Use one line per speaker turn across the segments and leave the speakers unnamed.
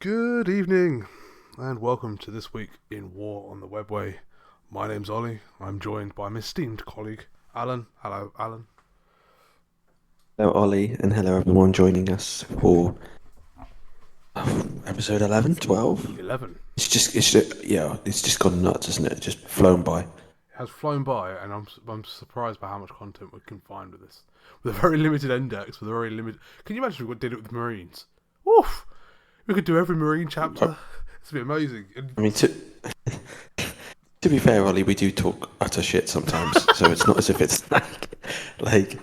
Good evening, and welcome to this week in War on the Webway. My name's Ollie. I'm joined by my esteemed colleague, Alan. Hello, Alan.
Hello, Ollie, and hello, everyone joining us for episode 11, 12.
11.
It's just gone nuts, isn't it? It's just flown by.
It has flown by, and I'm surprised by how much content we can find with this. With a very limited index, with a very limited. Can you imagine if we did it with the Marines? Oof! We could do every Marine chapter. It's be amazing.
I mean, to be fair, Ollie, we do talk utter shit sometimes, so it's not as if it's like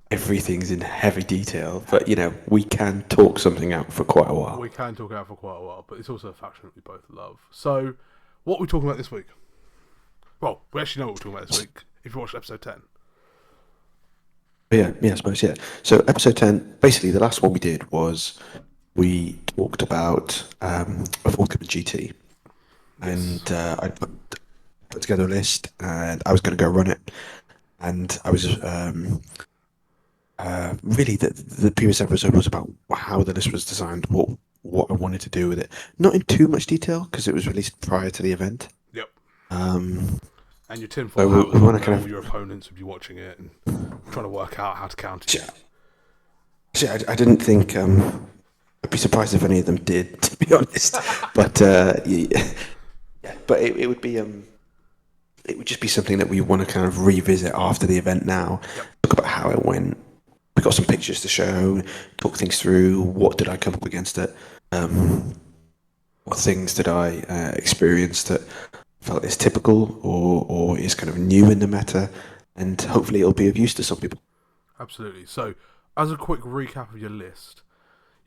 everything's in heavy detail. But we can talk something out for quite a while.
We can talk out for quite a while, but it's also a faction that we both love. So, what are we talking about this week? Well, we actually know what we're talking about this week if you watched episode 10.
Yeah, I suppose, yeah. So episode 10, basically the last one we did was we talked about a forthcoming GT.
Yes.
And I put together a list, and I was going to go run it. And I was really the previous episode was about how the list was designed, what I wanted to do with it. Not in too much detail because it was released prior to the event.
Yep.
Um,
And your tinfoil
so
hat was
we want
on
to
where
kind
all
of.
your opponents would be watching it and trying to work out how to counter it.
See, I didn't think. I'd be surprised if any of them did, to be honest. But yeah, but it would be it would just be something that we want to kind of revisit after the event now.
Yep.
Talk about how it went. We got some pictures to show, talk things through. What did I come up against it? What things did I experience that felt is typical or is kind of new in the meta? And hopefully it'll be of use to some people.
Absolutely. So, as a quick recap of your list,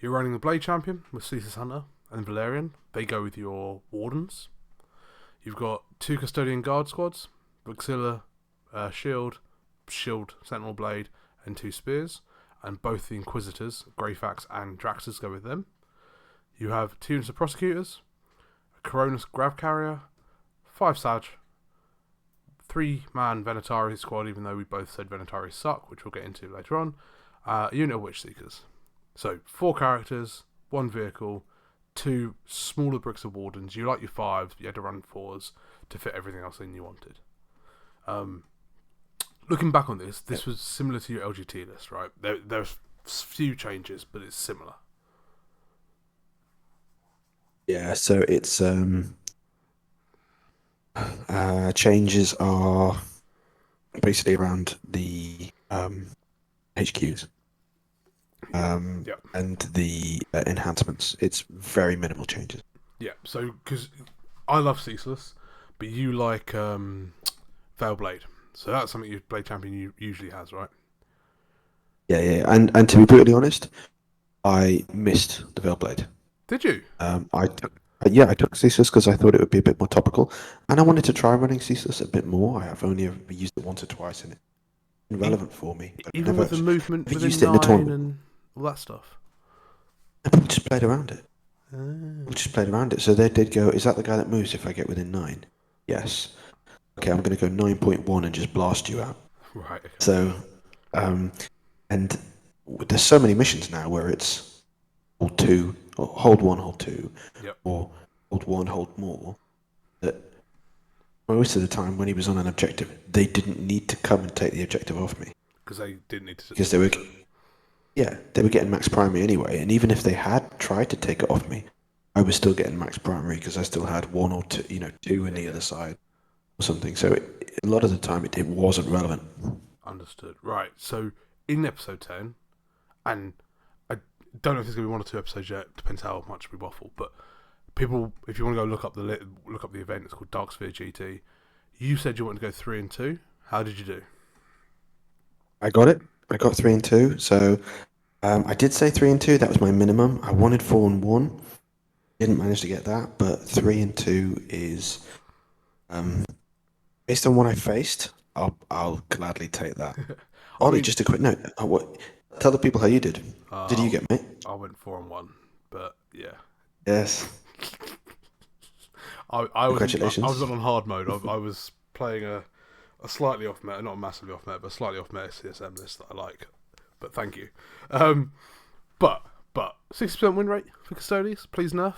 you're running the Blade Champion with Ceaseless Hunter and Valerian. They go with your Wardens. You've got 2 Custodian Guard squads, Vexilla, Shield, Sentinel Blade, and 2 Spears. And both the Inquisitors, Greyfax and Draxus, go with them. You have 2 units of Prosecutors, a Coronis Grav Carrier, 5 Sag, 3-man Venatari squad, even though we both said Venatari suck, which we'll get into later on. A unit of Witch Seekers. So, 4 characters, 1 vehicle, 2 smaller bricks of Wardens. You like your 5s, but you had to run 4s to fit everything else in you wanted. Looking back on this was similar to your LGT list, right? There's few changes, but it's similar.
Yeah, so it's changes are basically around the HQs
Yep.
and the enhancements. It's very minimal changes.
Yeah, so, because I love Ceaseless, but you like Veil Blade. So that's something your Blade Champion usually has, right?
Yeah. And to be brutally honest, I missed the Veilblade.
Did you?
I took Ceaseless because I thought it would be a bit more topical, and I wanted to try running Ceaseless a bit more. I have only ever used it once or twice, and it's been relevant for me. But
Even with the movement
never
within
used it in the
9
tournament.
and all that stuff?
We just played around it. We just played around it. So they did go, is that the guy that moves if I get within 9? Yes. Okay, I'm going to go 9.1 and just blast you out.
Right. Okay.
So, and there's so many missions now where it's hold 2, or hold 1, hold 2,
Yep.
or hold 1, hold more, that most of the time when he was on an objective, they didn't need to come and take the objective off me.
Because they didn't need to.
Because they were getting max primary anyway, and even if they had tried to take it off me, I was still getting max primary because I still had 1 or 2, 2 in the other side or something. So a lot of the time it wasn't relevant.
Understood. Right. So in episode 10, and I don't know if there's going to be 1 or 2 episodes yet. Depends how much we waffle. But people, if you want to go look up the event, it's called Dark Sphere GT. You said you wanted to go 3 and 2. How did you do?
I got it. I got 3 and 2. So I did say 3 and 2. That was my minimum. I wanted 4 and 1. Didn't manage to get that, but 3 and 2 is based on what I faced. I'll gladly take that. Ollie, just a quick note. Tell the people how you did. Did you get, mate?
I went 4 and 1, but yeah.
Yes. Congratulations.
I was on hard mode. I was playing a slightly off meta, not a massively off meta, but a slightly off meta CSM list that I like. But thank you. But But 60% win rate for Custodes, please nerf.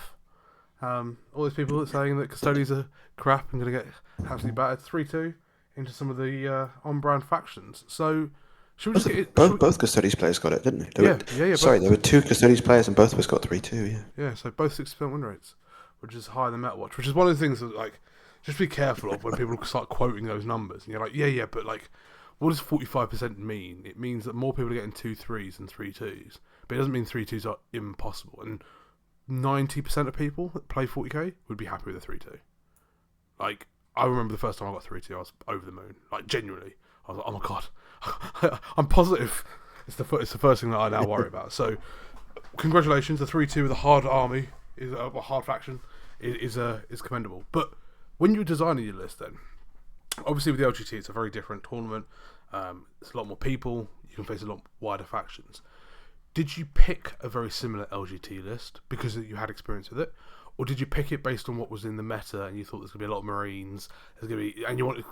All those people that are saying that Custodes are crap and going to get absolutely battered 3-2 into some of the on-brand factions. So, should we just get it?
Both Custodes players got it, didn't they?
Yeah.
Sorry, there were 2 Custodes players and both of us got 3-2, yeah.
Yeah, so both 60% win rates, which is higher than MetaWatch, which is one of the things that, like, just be careful of when people start quoting those numbers. And you're like, yeah, but, like, what does 45% mean? It means that more people are getting 2-3s than 3-2s. But it doesn't mean 3-2s are impossible. And 90% of people that play 40k would be happy with a 3-2. Like, I remember the first time I got 3-2, I was over the moon. Like, genuinely. I was like, oh my god. I'm positive. It's the first thing that I now worry about. So, congratulations. The 3-2 with a hard army, a hard faction, is commendable. But when you're designing your list then, obviously with the LGT it's a very different tournament. It's a lot more people. You can face a lot wider factions. Did you pick a very similar LGT list because you had experience with it? Or did you pick it based on what was in the meta and you thought there's going to be a lot of Marines, there's going to be, and you wanted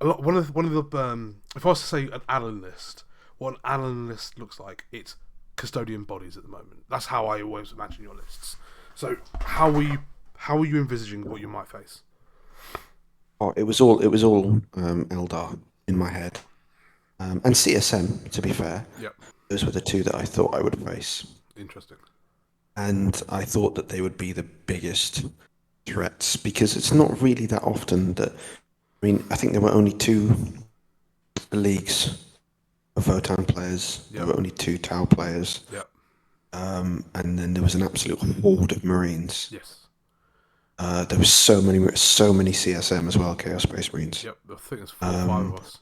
a lot, one of the if I was to say an Alun list, what an Alun list looks like, it's custodian bodies at the moment. That's how I always imagine your lists. So how were you envisaging what you might face?
Oh, it was all Eldar in my head, and CSM. To be fair,
Yep.
Those were the 2 that I thought I would face.
Interesting.
And I thought that they would be the biggest threats because it's not really that often that. I mean, I think there were only 2 leagues of Votan players.
Yep.
There were only 2 Tau players.
Yep.
And then there was an absolute horde of Marines.
Yes.
There was so many CSM as well, Chaos Space Marines.
Yep. I think there's 4 or 5 of us.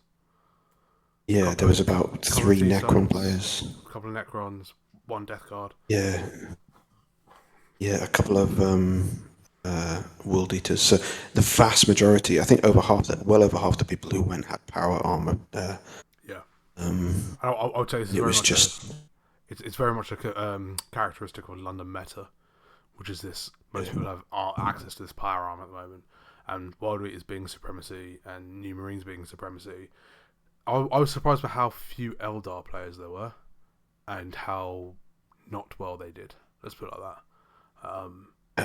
Yeah, there was about 3 Necron players.
A couple of Necrons, 1 Death Guard.
Yeah, a couple of World Eaters. So the vast majority, I think well over half the people who went had power armor there.
Yeah. I would say this is very much it's very much a characteristic of London meta, which is this. Most people have access to this power armor at the moment, and Wild Eaters being supremacy and New Marines being supremacy. I was surprised by how few Eldar players there were, and how not well they did. Let's put it like that.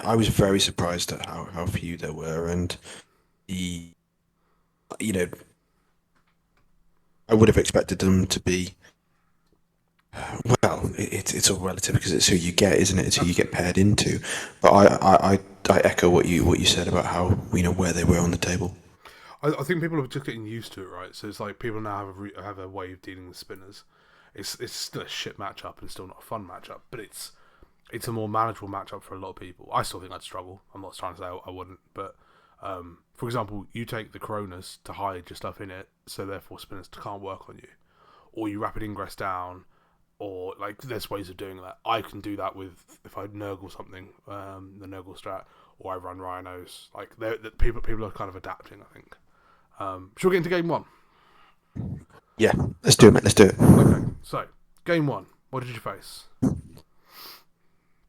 I was very surprised at how few there were, and I would have expected them to be. Well, it's all relative because it's who you get, isn't it? It's who you get paired into. But I echo what you said about how where they were on the table.
I think people are just getting used to it, right? So it's like people now have a way of dealing with spinners. It's still a shit matchup and still not a fun matchup, but it's a more manageable matchup for a lot of people. I still think I'd struggle. I'm not trying to say I wouldn't, but for example, you take the Coronas to hide your stuff in it, so therefore spinners can't work on you, or you rapid ingress down, or like there's ways of doing that. I can do that with if I Nurgle something, the Nurgle strat, or I run Rhinos. Like people are kind of adapting, I think. Shall we get into game 1?
Yeah, let's do it, mate. Let's do it.
Okay, so game 1. What did you face?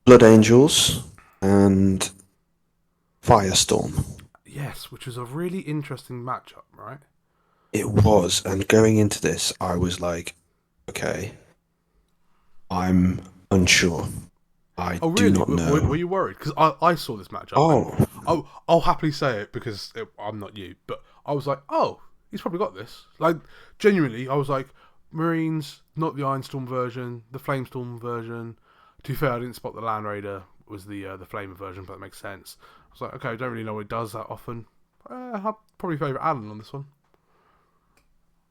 Blood Angels and Firestorm.
Yes, which was a really interesting matchup, right?
It was, and going into this, I was like, okay, I'm unsure. Do not know.
Were you worried? Because I saw this matchup. I'll happily say it because I'm not you, but I was like, oh, he's probably got this. Like, genuinely, I was like, Marines, not the Ironstorm version, the Flamestorm version. To be fair, I didn't spot the Land Raider was the Flamer version, but that makes sense. I was like, okay, I don't really know what it does that often. I'd probably favour Alun on this one.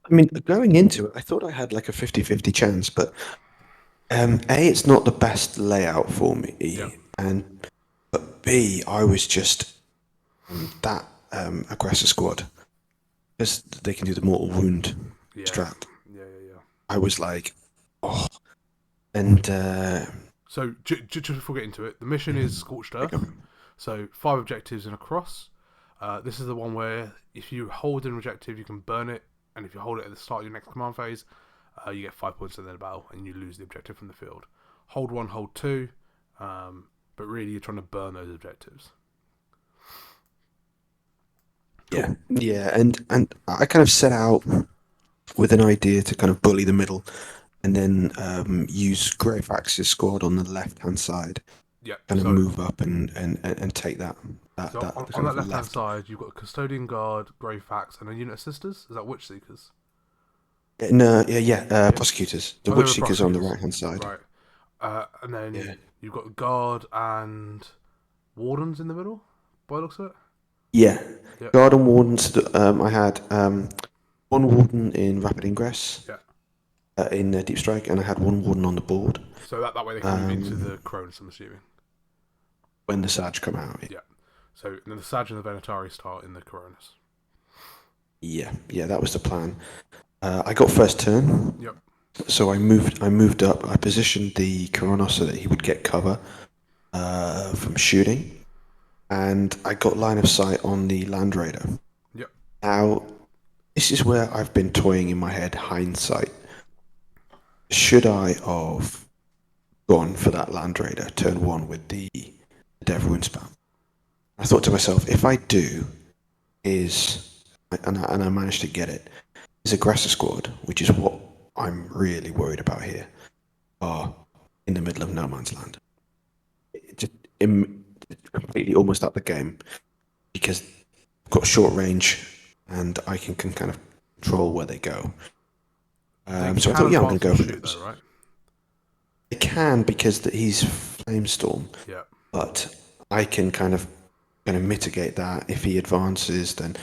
I mean, going into it, I thought I had like a 50-50 chance, but it's not the best layout for me,
yeah.
But B, I was just that aggressor squad, because they can do the mortal wound strat.
Yeah.
I was like, oh, and
so just before we get into it, the mission is Scorched Earth. So 5 objectives in a cross. This is the one where if you hold an objective, you can burn it, and if you hold it at the start of your next command phase, you get 5 points in the battle, and you lose the objective from the field. Hold 1, hold 2, but really you're trying to burn those objectives.
Cool. Yeah, and I kind of set out with an idea to kind of bully the middle and then use Greyfax's squad on the left-hand side,
Yeah.
kind of
So,
move up and take that
on
kind
that
of
left hand
left.
side, you've got Custodian Guard, Grey Fax, and a unit of Sisters. Is that Witch Seekers?
No, yeah,
Yeah.
prosecutors. The
Oh, they
Witch
were
Seekers on the
prosecutors.
right-hand side.
Right. And then
Yeah.
you've got Guard and Wardens in the middle, by the looks of it.
Yeah.
Yeah.
Guard and Wardens. I had one Warden in Rapid Ingress
Yeah.
in Deep Strike, and I had one Warden on the board
So that way they can move into the Cronus, I'm assuming.
when the Sag come out.
Yeah. So and then the Sag and the Venatari start in the Cronus.
Yeah, that was the plan. I got first turn.
Yep.
So I moved up. I positioned the Coronos so that he would get cover from shooting, and I got line of sight on the Land Raider.
Yep.
Now, this is where I've been toying in my head, hindsight. Should I have gone for that Land Raider turn 1 with the Dev Wound spam? I thought to myself, if I do, and I managed to get it, is Aggressor Squad, which is what I'm really worried about here, are in the middle of no man's land. Just completely almost out the game because I've got short range and I can kind of control where they go. So I thought, yeah, I'm going to go for it.
Though, right?
It can because he's Flamestorm.
Yeah.
But I can kind of mitigate that. If he advances, then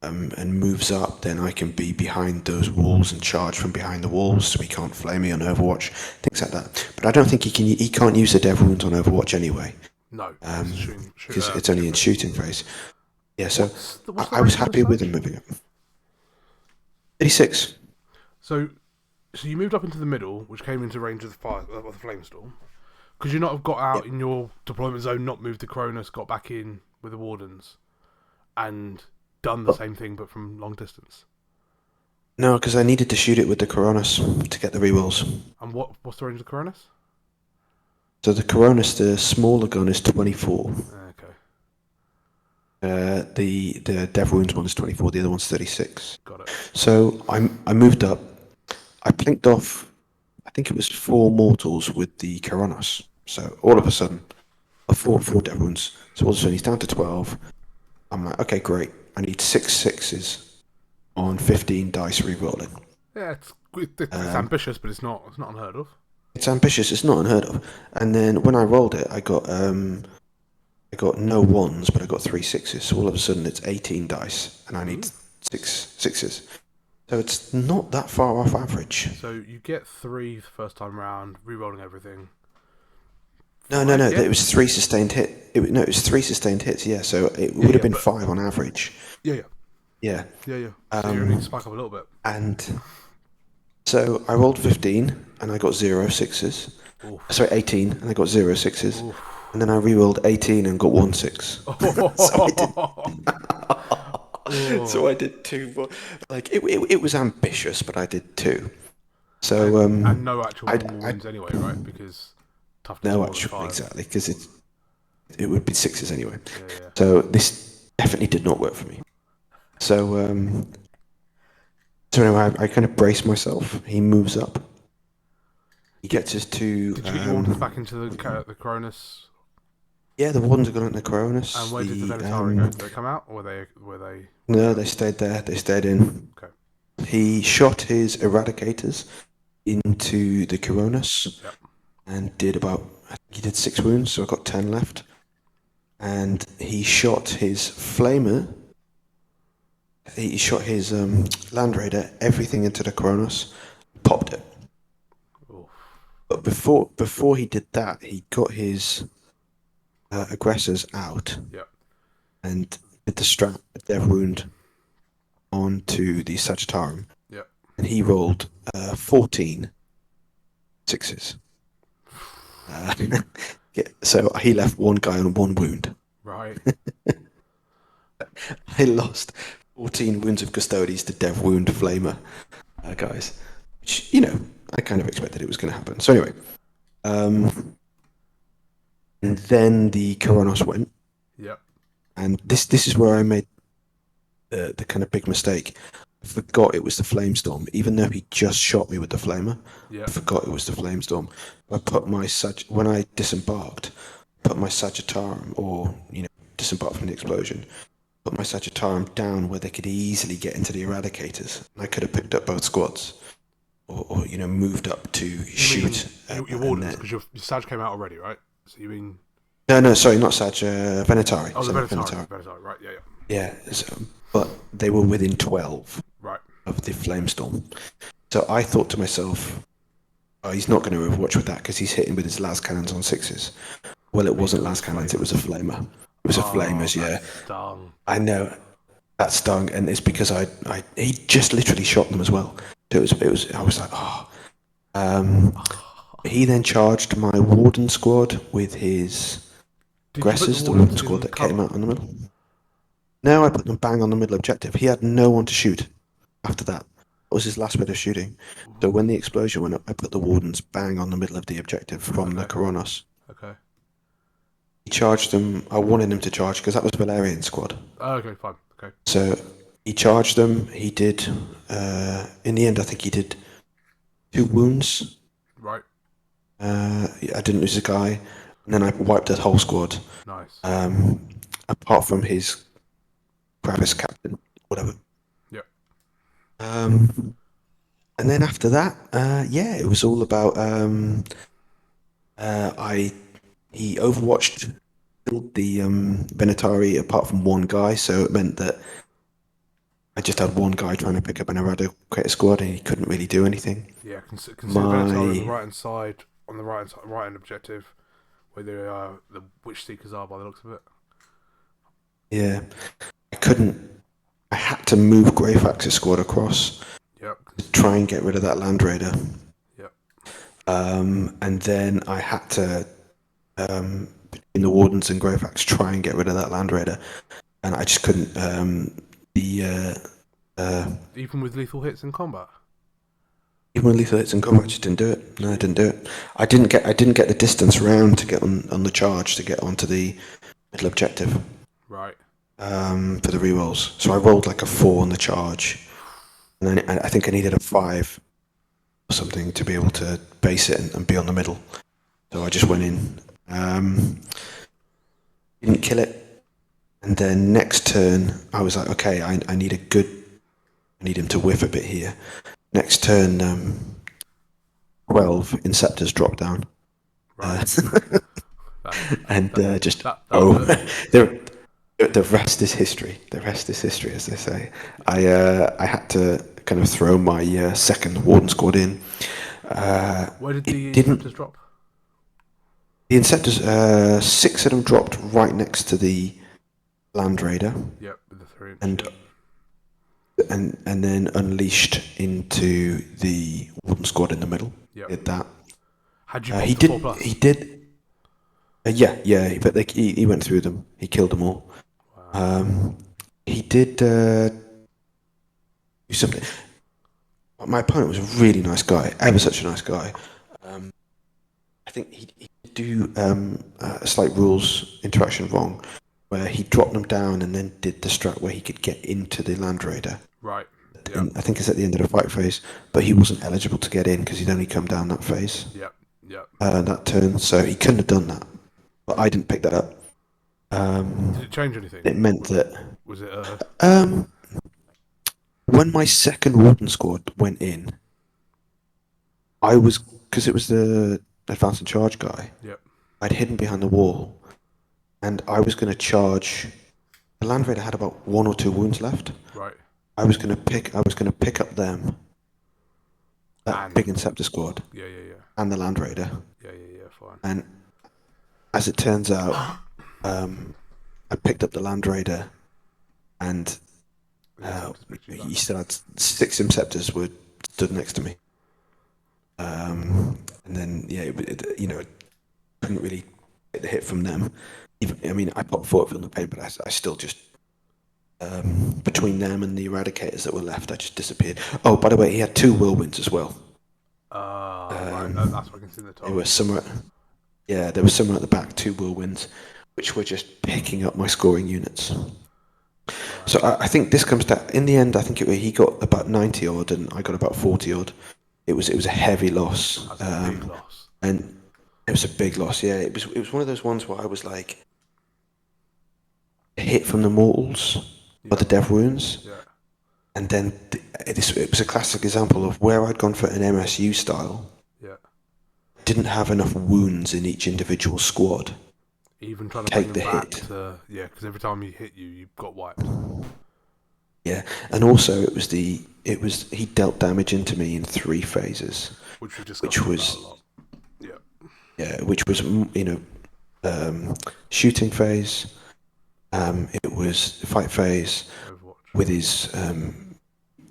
and moves up, then I can be behind those walls and charge from behind the walls, so he can't flame me on Overwatch, things like that. But I don't think he can't use the Dev Wounds on Overwatch anyway.
No,
because it's only in shooting phase. Yeah, so
what's
I was happy with him moving up. 36.
So you moved up into the middle, which came into range of the Flamestorm. Could you not have got out in your deployment zone, not moved the Cronus, got back in with the Wardens, and done the same thing but from long distance?
No, because I needed to shoot it with the Coronas to get the rerolls.
And what's the range of the Cronus?
So the Coronas, the smaller gun is 24.
Okay.
The Dev Wounds one is 24. The other one's 36.
Got it.
So I moved up. I plinked off, I think it was 4 mortals with the Coronas. So all of a sudden, four Dev Wounds. So all of a sudden he's down to 12. I'm like, okay, great. I need 6 6s on 15 dice re-rolling.
Yeah, it's ambitious, but it's not unheard of.
It's ambitious. It's not unheard of. And then when I rolled it, I got no 1s, but I got 3 6s. So all of a sudden, it's 18 dice, and I need 6 6s. So it's not that far off average.
So you get 3 the first time round, re-rolling everything.
No. It was 3 sustained hit. It was 3 sustained hits. Yeah, so it would have been 5 on average.
Yeah. So you only spike up a little bit.
And so I rolled 15, and I got 0 6s.
Oof.
Sorry, 18, and I got 0 6s. Oof. And then I re-rolled 18 and got 1 6. So I did 2. Like it was ambitious, but I did 2. So
and no actual wins anyway, right? Because
no actual exactly because it would be 6s anyway.
Yeah.
So this definitely did not work for me. So anyway, I kind of brace myself. He moves up. He gets us to.
Did you get your Wardens back into the Cronus?
Yeah, the Wardens are going into the Cronus.
And where did the Venatari go? Did they come out, or were they?
No, they stayed there. They stayed in.
Okay.
He shot his Eradicators into the Cronus and did he did 6 wounds, so I got 10 left. And he shot his Flamer. He shot his Land Raider, everything into the Cronus, popped it.
Oof.
But before he did that, he got his aggressors out and did the strap Dev Wound onto the Sagittarium. And he rolled 14 6s. So he left 1 guy on 1 wound.
Right.
I lost 14 wounds of Custodes to Dev Wound Flamer guys. Which, I kind of expected it was going to happen. So anyway, and then the Coronos went.
Yep.
And this is where I made the kind of big mistake. forgot it was the Flamestorm, even though he just shot me with the Flamer.
Yeah.
I forgot it was the Flamestorm. I put my when I disembarked, put my Sagittarium, or disembarked from the explosion, put my Sagittarium down where they could easily get into the Eradicators, and I could have picked up both squads, or moved up to shoot.
Your Wardens, because your Sag came out already, right? So you mean?
No, sorry, not Sag, Venatari.
Oh, the
Venatari.
Venatari, right? Yeah.
Yeah, but they were within 12
Right.
of the Flamestorm. So I thought to myself, oh, he's not going to overwatch with that because he's hitting with his las cannons on 6s. Well, it wasn't las cannons, it was a flamer. It was a flamers, yeah.
Stung. I
know that stung, and it's because he just literally shot them as well. So it was. I was like, oh. He then charged my Warden squad with his aggressors, the Warden squad that came out in the middle. No, I put them bang on the middle objective. He had no one to shoot after that. That was his last bit of shooting. So when the explosion went up, I put the Wardens bang on the middle of the objective from the Koronos.
Okay.
He charged them. I wanted him to charge because that was Valerian squad.
Oh, okay, fine. Okay.
So he charged them. He did. In the end, I think he did 2 wounds.
Right.
I didn't lose a guy, and then I wiped the whole squad.
Nice.
Apart from his Gravis captain, whatever.
Yep.
And then after that, it was all about. He overwatched the Benatari apart from one guy, so it meant that I just had one guy trying to pick up an Eradicator squad, and he couldn't really do anything.
Yeah, consider Benatari on the right hand side, on the right hand objective, where the Witch Seekers are by the looks of it.
Yeah, I had to move Greyfax's squad across.
Yep.
To try and get rid of that Land Raider.
Yep.
And then I had to, in the Wardens and Greyfax, try and get rid of that Land Raider, and I just couldn't.
Even with lethal hits in combat.
Even with lethal hits in combat, I just didn't do it. No, I didn't do it. I didn't get the distance round to get on the charge to get onto the middle objective.
Right.
For the rerolls. So I rolled like a 4 on the charge, and then I think I needed a 5 or something to be able to base it and be on the middle. So I just went in, didn't kill it, and then next turn I was like, okay, I need him to whiff a bit here. Next turn, 12 Inceptors drop down,
right.
The rest is history. The rest is history, as they say. I had to kind of throw my second Warden squad in.
Where did the Inceptors drop?
The Inceptors, 6 of them dropped right next to the Land Raider.
Yep, with the 3
and then unleashed into the Warden squad in the middle.
Yep.
Did that.
Had you
he did. He did. Yeah, but he went through them. He killed them all. Wow. He did do something. My opponent was a really nice guy, ever such a nice guy. I think he did do a slight rules interaction wrong, where he dropped them down and then did the strat where he could get into the Land Raider.
Right.
Yep. I think it's at the end of the fight phase, but he wasn't eligible to get in because he'd only come down that phase.
Yep.
That turn, so he couldn't have done that. But I didn't pick that up.
Did it change anything?
It meant that...
Was it
when my second Warden squad went in, I was... Because it was the advance and charge guy.
Yep.
I'd hidden behind the wall, and I was going to charge... The Land Raider had about 1 or 2 wounds left.
Right.
I was going to pick up them. That big Inceptor squad.
Yeah.
And the Land Raider.
Yeah, fine.
And as it turns out, I picked up the Land Raider, and he still had 6 Inceptors were stood next to me. And then couldn't really get the hit from them. I popped 4 on the pain, but I still just between them and the Eradicators that were left, I just disappeared. Oh, by the way, he had 2 whirlwinds as well.
Right. That's what I can see in the top.
There was somewhere at the back 2 whirlwinds, which were just picking up my scoring units. So I think this comes down. In the end, I think he got about 90 odd, and I got about 40 odd. It was a heavy loss,
That's a big loss.
and it was a big loss. Yeah, it was one of those ones where I was like hit from the mortals or the
Yeah,
death wounds,
yeah,
and then it was a classic example of where I'd gone for an MSU style.
yeah.
Didn't have enough wounds in each individual squad
Even trying
to
to bring
take the
him back
hit.
to because every time he hit you, you got wiped.
Yeah, and also he dealt damage into me in 3 phases,
Which we discussed
which
about a
was
lot. Yeah,
which was shooting phase. It was fight phase
Overwatch.
with his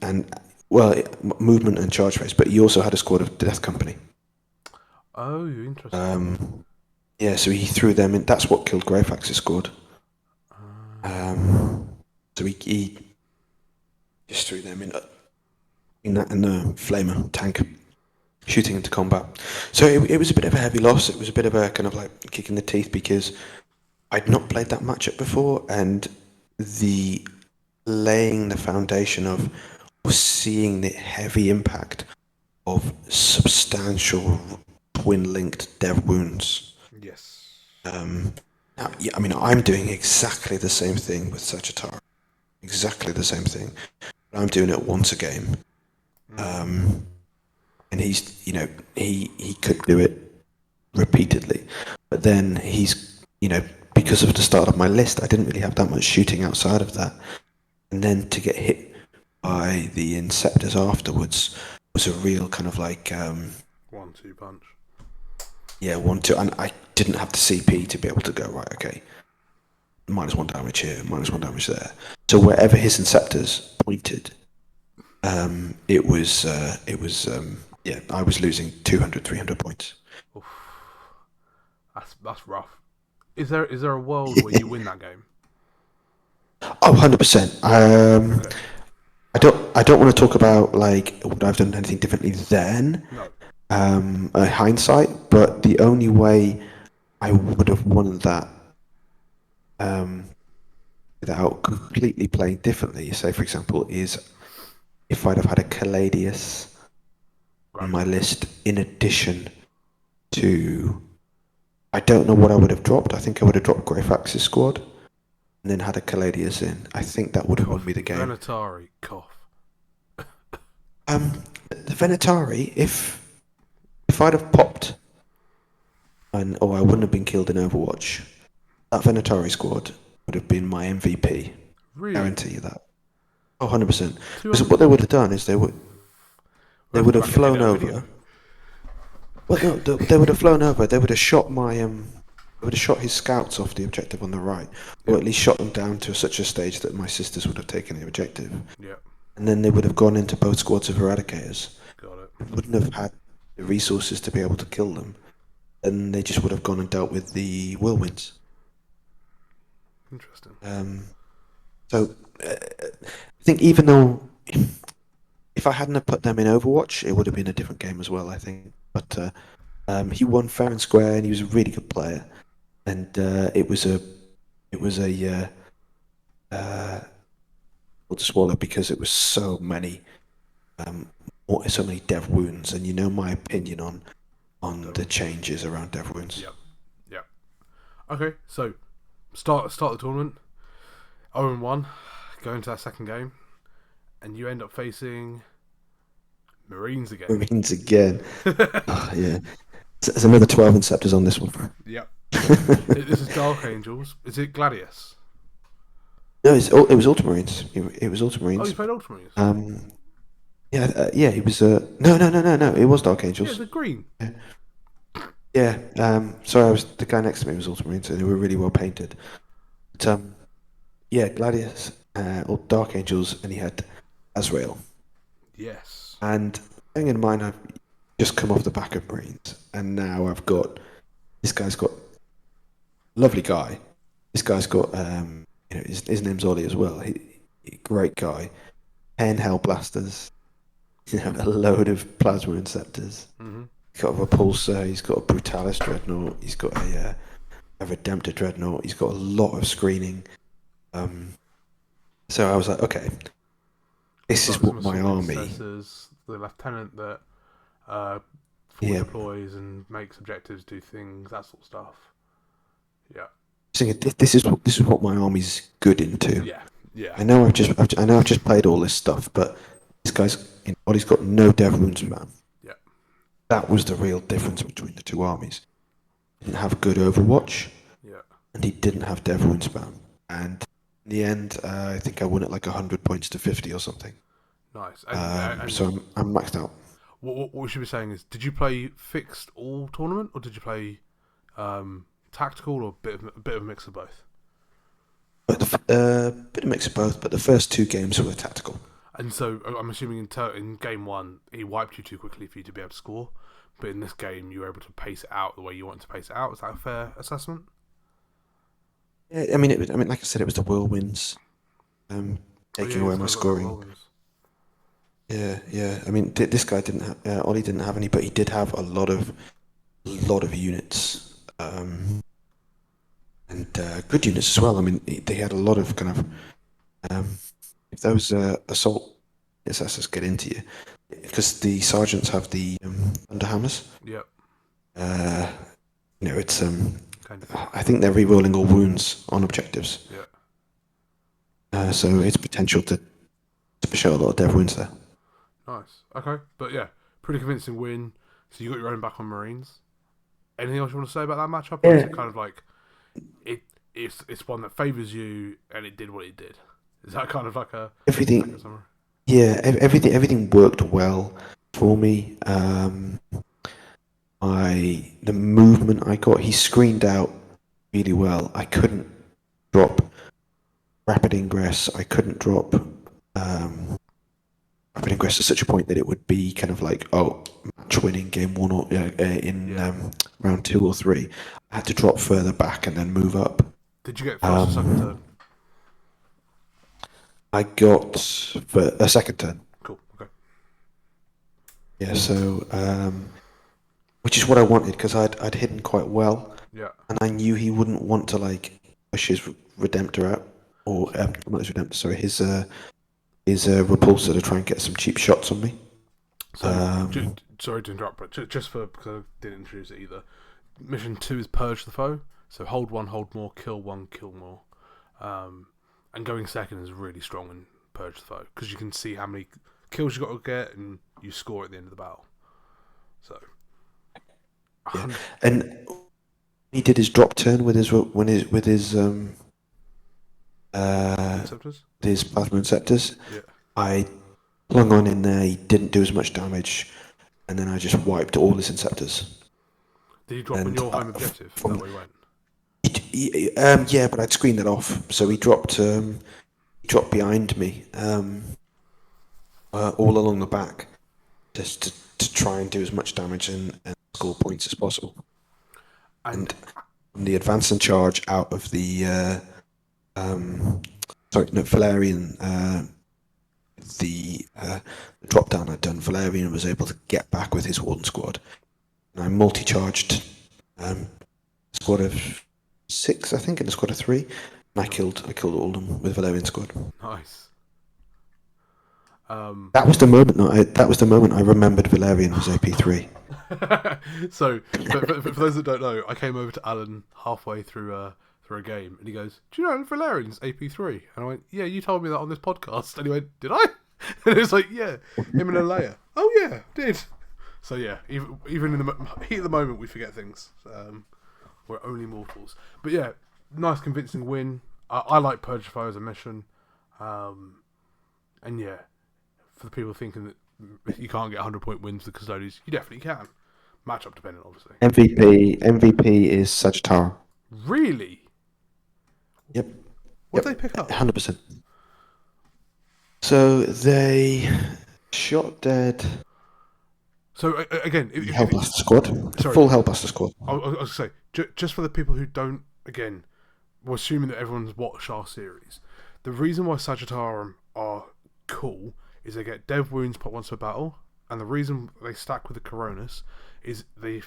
and well movement and charge phase, but he also had a squad of Death Company.
Oh, interesting.
Yeah, so he threw them in. That's what killed Greyfax's squad. So he just threw them in the flamer tank, shooting into combat. So it was a bit of a heavy loss. It was a bit of a kind of like kick in the teeth because I'd not played that matchup before, and the laying the foundation of seeing the heavy impact of substantial twin-linked dev wounds.
Yes.
Now, yeah, I mean, I'm doing exactly the same thing with Sagittarius. Exactly the same thing. I'm doing it once a game. And he's, he could do it repeatedly. But then because of the start of my list, I didn't really have that much shooting outside of that. And then to get hit by the Inceptors afterwards was a real kind of like,
1-2 punch.
yeah, 1-2. And I didn't have the CP to be able to go, right, okay, -1 damage here, -1 damage there. So wherever his Inceptors pointed, I was losing 200, 300 points.
Oof. That's rough. Is there a world where you win that game?
Oh, 100%.
Okay.
I don't want to talk about like would I've done anything differently then,
No.
hindsight, but the only way I would have won that without completely playing differently, say for example, is if I'd have had a Caladius on my list in addition to, I don't know what I would have dropped. I think I would have dropped Greyfax's squad and then had a Caladius in. I think that would have won me the game.
Venatari, cough.
The Venatari, if I'd have popped I wouldn't have been killed in Overwatch, that Venatari squad would have been my MVP.
Really?
Guarantee you that. Oh, 100%. Because
200
what they would have done is they would have flown over.
Video.
Well, no, they would have flown over. They would have shot they would have shot his scouts off the objective on the right, or at least shot them down to such a stage that my sisters would have taken the objective.
Yeah.
And then they would have gone into both squads of Eradicators.
Got it.
Wouldn't have had the resources to be able to kill them. And they just would have gone and dealt with the whirlwinds.
Interesting.
So I think even though if I hadn't have put them in Overwatch, it would have been a different game as well, I think. But he won fair and square, and he was a really good player. And it was a to swallow because it was so many dev wounds, and you know my opinion on the changes around dev wounds.
Yep. Yep. Okay, so start the tournament. 0-1, go into that second game, and you end up facing Marines again.
Marines again. Oh, yeah. There's another 12 Inceptors on this one.
Yep. This is Dark Angels. Is it Gladius?
No, it was Ultramarines. It was Ultramarines.
Oh, you played Ultramarines?
Yeah, he was. No. It was Dark Angels.
Yeah, the green.
Yeah. Sorry, the guy next to me was Ultramarines, and they were really well painted. But yeah, Gladius or Dark Angels, and he had Azrael.
Yes.
And bearing in mind, I've just come off the back of Marines, and now I've got this guy's got lovely guy. This guy's got his name's Ollie as well. Great guy. 10 Hell Blasters. A load of Plasma Inceptors.
Mm-hmm.
He's got a Repulsor. He's got a Brutalis Dreadnought. He's got a Redemptor Dreadnought. He's got a lot of screening. So I was like, okay, this is
Like some
what my
assault
army.
intercessors, the lieutenant that uh, forward
Yeah,
deploys and makes objectives, do things, that sort of stuff. Yeah,
saying this is what my army's good into.
yeah, yeah,
I know I've just played all this stuff, but this guy's Ollie's got no dev wounds, man.
yeah,
That was the real difference between the two armies. He didn't have good Overwatch,
yeah.
and he didn't have dev wound spam. And in the end, I think I won it like 100 points to 50 or something.
Nice. And
So I'm maxed out.
what we should be saying is, did you play fixed all tournament, or did you play tactical, or a bit of a mix of both?
But bit of mix of both. But the first two games were tactical.
And so I'm assuming in game one he wiped you too quickly for you to be able to score, but in this game you were able to pace it out the way you wanted to pace it out. Is that a fair assessment?
Yeah, I mean, like I said, it was the whirlwinds taking away my scoring. Yeah. I mean, this guy didn't have Ollie didn't have any, but he did have a lot of units, and good units as well. I mean, they had a lot of kind of if those assault assessors get into you, because the sergeants have the underhammers.
Yep.
Uh, it's
Kind of.
I think they're re-rolling all wounds on objectives.
Yeah.
So it's potential to show a lot of dev wounds there.
Nice. Okay. But yeah, pretty convincing win. So you got your own back on Marines. Anything else you want to say about that matchup? Or is it kind of like it's one that favours you and it did what it did? Is that kind of like a
Everything,
summary?
yeah, everything worked well for me. The movement I got, he screened out really well. I couldn't drop rapid ingress. I couldn't drop rapid ingress to such a point that it would be kind of like, oh, match winning game one or round 2 or 3. I had to drop further back and then move up.
Did you get first or second turn?
I got for a second turn.
Cool. Okay.
Yeah, so which is what I wanted because I'd hidden quite well.
Yeah.
And I knew he wouldn't want to like push his Redemptor out, or not his Redemptor, sorry, his Repulsor to try and get some cheap shots on me.
So, sorry to interrupt, but just because I didn't introduce it either. Mission 2 is Purge the Foe. So hold 1, hold more, kill 1, kill more. And going second is really strong in Purge the Foe because you can see how many kills you got to get and you score at the end of the battle. So,
yeah. And he did his drop turn with his
Inceptors?
his Plasma Inceptors.
Yeah.
I flung on in there. He didn't do as much damage, and then I just wiped all his Inceptors.
Did he drop on your home objective? Is that where he went?
Yeah, but I'd screened that off. So he dropped behind me, all along the back, just to try and do as much damage and score points as possible. And the advance and charge out of the Valerian, the drop down I'd done, Valerian was able to get back with his Warden squad, and I multi-charged a squad of 6, I think, and a squad of 3, and I killed all of them with Valerian squad.
Nice.
That was the moment I remembered Valerian was AP3.
So, for those that don't know, I came over to Alan halfway through a game, and he goes, "Do you know Valerian's AP3?" And I went, "Yeah, you told me that on this podcast." And he went, "Did I?" And it was like, "Yeah, him and Alea." "Oh yeah, did." So yeah, even in the heat of the moment, we forget things. We're only mortals. But yeah, nice convincing win. I like Purge Fire as a mission, and yeah, for the people thinking that you can't get 100-point wins with Custodes, you definitely can. Matchup dependent, obviously.
MVP is Sagittara.
Really?
Yep.
What did they pick up?
100%. So they shot dead.
So again,
Hellblaster squad.
Sorry.
Full Hellblaster squad.
I was going to say, just for the people who don't, again, we're assuming that everyone's watched our series. The reason why Sagittarum are cool is they get dev wounds put once per battle, and the reason they stack with the Coronas is the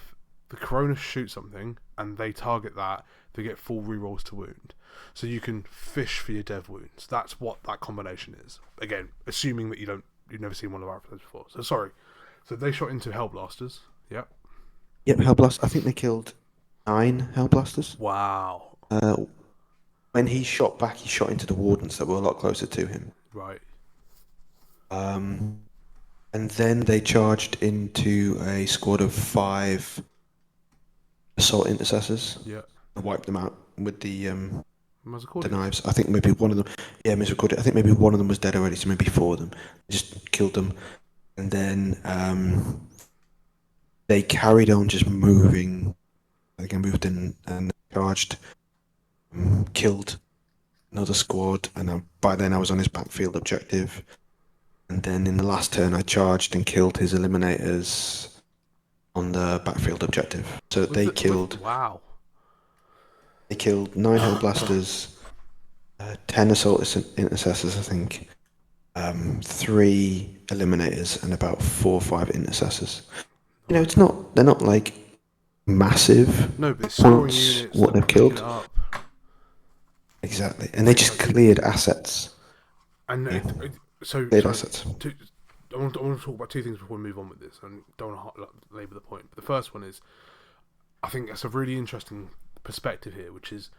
Coronas shoot something and they target that, they get full rerolls to wound. So you can fish for your dev wounds. That's what that combination is. Again, assuming that you've never seen one of our episodes before. So sorry. So they shot into Hellblasters. Yep.
Yep, Hellblast. I think they killed 9 Hellblasters.
Wow.
When he shot back, he shot into the Wardens that were a lot closer to him.
Right.
And then they charged into a squad of 5 Assault Intercessors.
Yeah.
And wiped them out with the knives. I think maybe one of them... Yeah, misrecorded. I think maybe one of them was dead already, so maybe 4 of them. Just killed them. And then they carried on just moving. They moved in and charged, killed another squad, and by then I was on his backfield objective. And then in the last turn, I charged and killed his eliminators on the backfield objective. So they killed.
Wow.
They killed 9 Hellblasters, 10 Assault Intercessors, I think, 3 Eliminators, and about 4 or 5 Intercessors. You know, they're not like massive.
No, but it's scoring units.
What they've killed. Exactly, and they just cleared assets.
And
assets.
I want to talk about 2 things before we move on with this, and don't want to labour the point. But the first one is, I think that's a really interesting perspective here, which is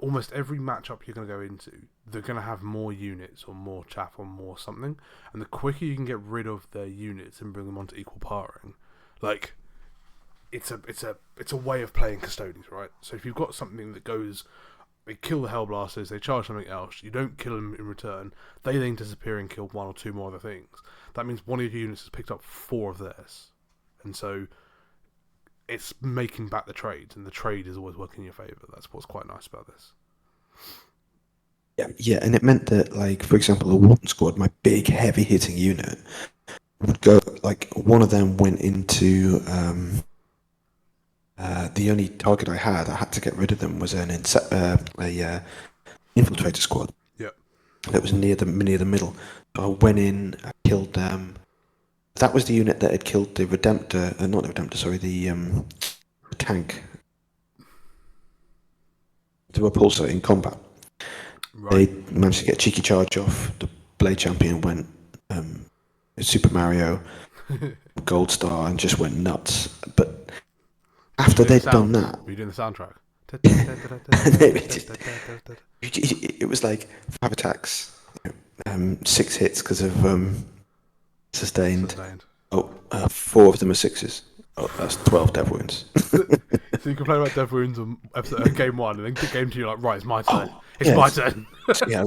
almost every matchup you're going to go into, they're going to have more units or more chaff or more something, and the quicker you can get rid of their units and bring them onto equal paring, like it's a way of playing Custodes, right? So if you've got something that goes, they kill the Hellblasters, they charge something else, you don't kill them in return, they then disappear and kill 1 or 2 more other things. That means one of your units has picked up 4 of theirs, and so it's making back the trades, and the trade is always working in your favour. That's what's quite nice about this.
Yeah, and it meant that, like, for example, a Warden squad, my big, heavy-hitting unit, would go, like, one of them went into, the only target I had to get rid of them, was an infiltrator squad.
Yeah.
That was near the middle. So I went in, I killed them. That was the unit that had killed the Redemptor, not the Redemptor, sorry, the tank. The Repulsor in combat. Right. They managed to get a cheeky charge off. The Blade Champion went Super Mario, Gold Star, and just went nuts. But after they'd done that...
Were you doing the soundtrack?
It was like 5 attacks, 6 hits because of... Sustained. 4 of them are 6s. Oh, that's 12 dev wounds.
So you complain about dev wounds on game 1, and then game 2 you're like, right, it's my turn. My turn.
Yeah,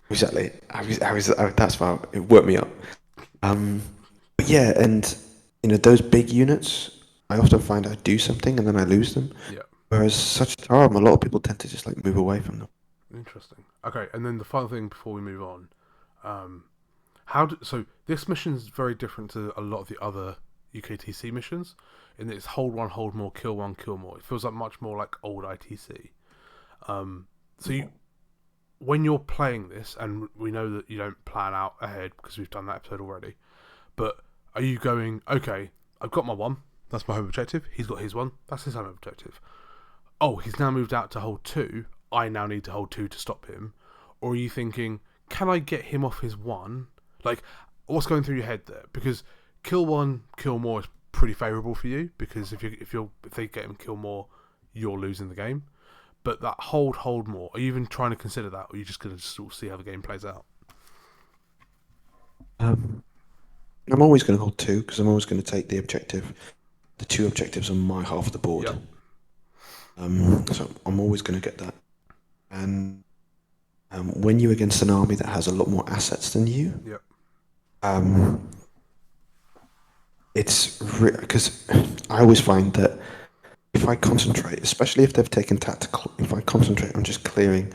exactly. That's why it worked me up. But yeah, and you know, those big units, I often find I do something and then I lose them.
Yeah.
Whereas such a a lot of people tend to just like move away from them.
Interesting. Okay, and then the final thing before we move on, so this mission is very different to a lot of the other UKTC missions, in that it's hold 1, hold more, kill 1, kill more. It feels like much more like old ITC. When you're playing this, and we know that you don't plan out ahead because we've done that episode already, but are you going, okay, I've got my 1, that's my home objective, he's got his 1, that's his home objective. Oh, he's now moved out to hold 2, I now need to hold 2 to stop him. Or are you thinking, can I get him off his 1? Like, what's going through your head there? Because kill 1, kill more is pretty favourable for you, because if they get him kill more, you're losing the game. But that hold more, are you even trying to consider that, or are you just going to sort of see how the game plays out?
I'm always going to hold 2, because I'm always going to take the 2 objectives on my half of the board. Yep. So I'm always going to get that. And when you're against an army that has a lot more assets than you,
yep.
It's because I always find that if I concentrate, especially if they've taken tactical, if I concentrate on just clearing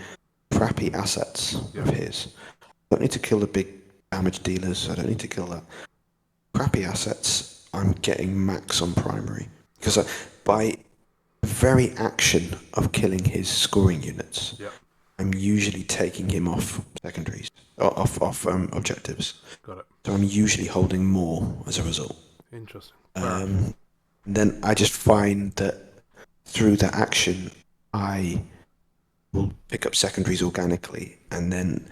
crappy assets of his, I don't need to kill the big damage dealers, I don't need to kill that. Crappy assets, I'm getting max on primary. Because by the very action of killing his scoring units,
yep.
I'm usually taking him off secondaries, off objectives.
Got it.
So I'm usually holding more as a result.
Interesting.
Then I just find that through that action, I will pick up secondaries organically, and then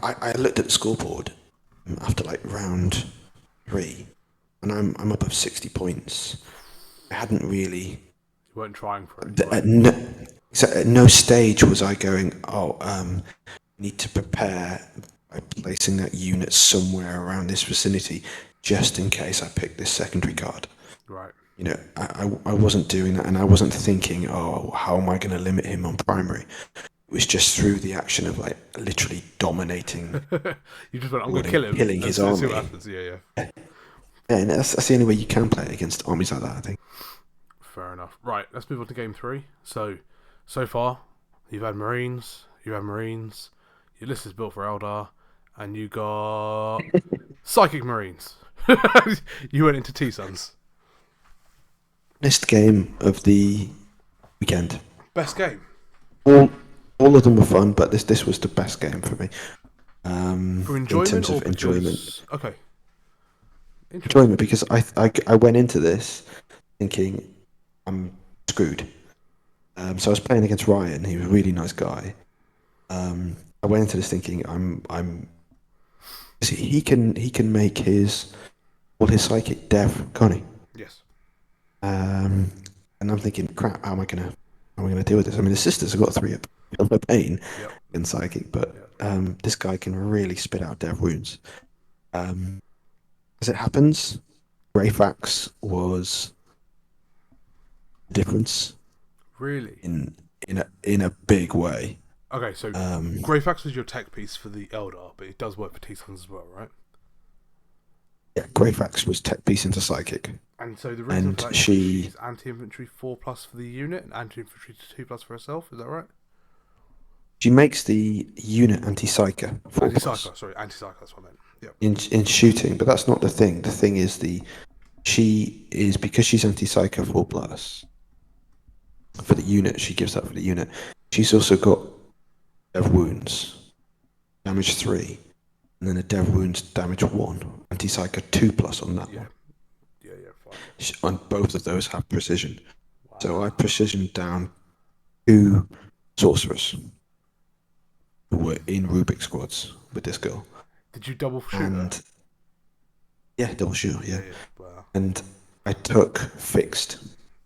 I looked at the scoreboard after like round 3, and I'm above 60 points. I hadn't really
You weren't trying for it.
at no, so at no stage was I going, need to prepare by placing that unit somewhere around this vicinity just in case I pick this secondary card.
Right.
You know, I wasn't doing that, and I wasn't thinking, oh, how am I going to limit him on primary? It was just through the action of like literally dominating,
You just went, I'm going to kill him.
killing his
See
army.
what happens. Yeah.
Yeah, and that's the only way you can play against armies like that, I think.
Fair enough. Right, let's move on to game 3. So far, you've had Marines, your list is built for Eldar, and you got Psychic Marines. You went into T-Suns.
Best game of the weekend.
Best game?
All of them were fun, but this was the best game for me.
For enjoyment,
in terms
or
of enjoyment.
Okay.
Enjoyment, because I went into this thinking I'm screwed. So I was playing against Ryan. He was a really nice guy. I went into this thinking he can make all his psychic dev, can't he?
Yes.
And I'm thinking, crap, how am I gonna deal with this? I mean, the sisters have got 3 up on my pain in psychic, but this guy can really spit out dev wounds. As it happens, Greyfax was the difference.
Really?
In a big way.
Okay, so Greyfax was your tech piece for the Eldar, but it does work for T-Suns as well, right?
Yeah, Greyfax was tech piece into psychic.
And so the reason for that is she's anti-infantry 4+ for the unit and anti-infantry 2+ for herself, is that right?
She makes the unit anti-psyker.
Anti-psyker, that's what I meant. Yep.
In shooting, but that's not the thing. The thing is because she's anti-psyker 4+, for the unit, she gives that for the unit. She's also got dev wounds, damage 3, and then a dev wounds damage 1, anti-psyker 2+ on that one.
Yeah, fine.
On both of those have precision.
Wow.
So I precisioned down 2 sorcerers who were in Rubik squads with this girl.
Did you double shoot her?
Yeah, double shoot, yeah.
Wow.
And I took fixed,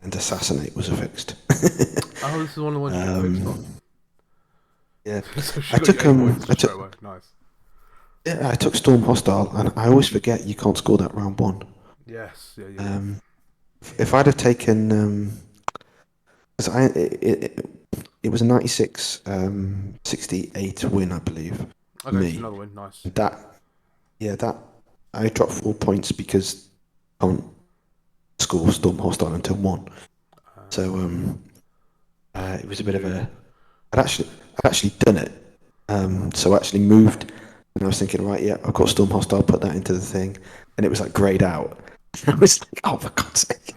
and assassinate was a fixed.
Oh, this is one of the ones you got fixed on.
Yeah,
So
I took
nice.
Yeah, I took Storm Hostile, and I always forget you can't score that round 1.
Yes, yeah.
If I'd have taken, it was a 96, 68 win, I believe.
Okay,
me.
Another win, nice.
That I dropped 4 points because I can't score Storm Hostile until 1. So it was a bit of a. I'd actually done it. So I actually moved, and I was thinking, right, yeah, I've got Storm Hostile, put that into the thing, and it was like greyed out. I was like, oh, for God's sake.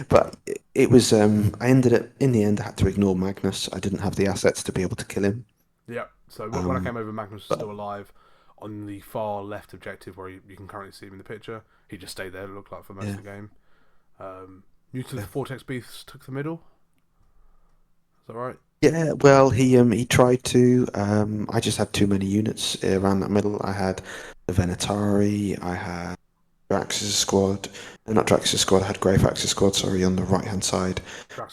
But it was. I ended up in the end. I had to ignore Magnus. I didn't have the assets to be able to kill him.
Yeah. So when I came over, Magnus was still alive on the far left objective where you can currently see him in the picture. He just stayed there. It looked like for most of the game. Mutant Vortex Beast took the middle. Is that right?
Yeah. Well, he tried to. I just had too many units around that middle. I had the Venatari. I had Drax's squad. Not Drax's squad. I had Greyfax's squad. Sorry, on the right hand side.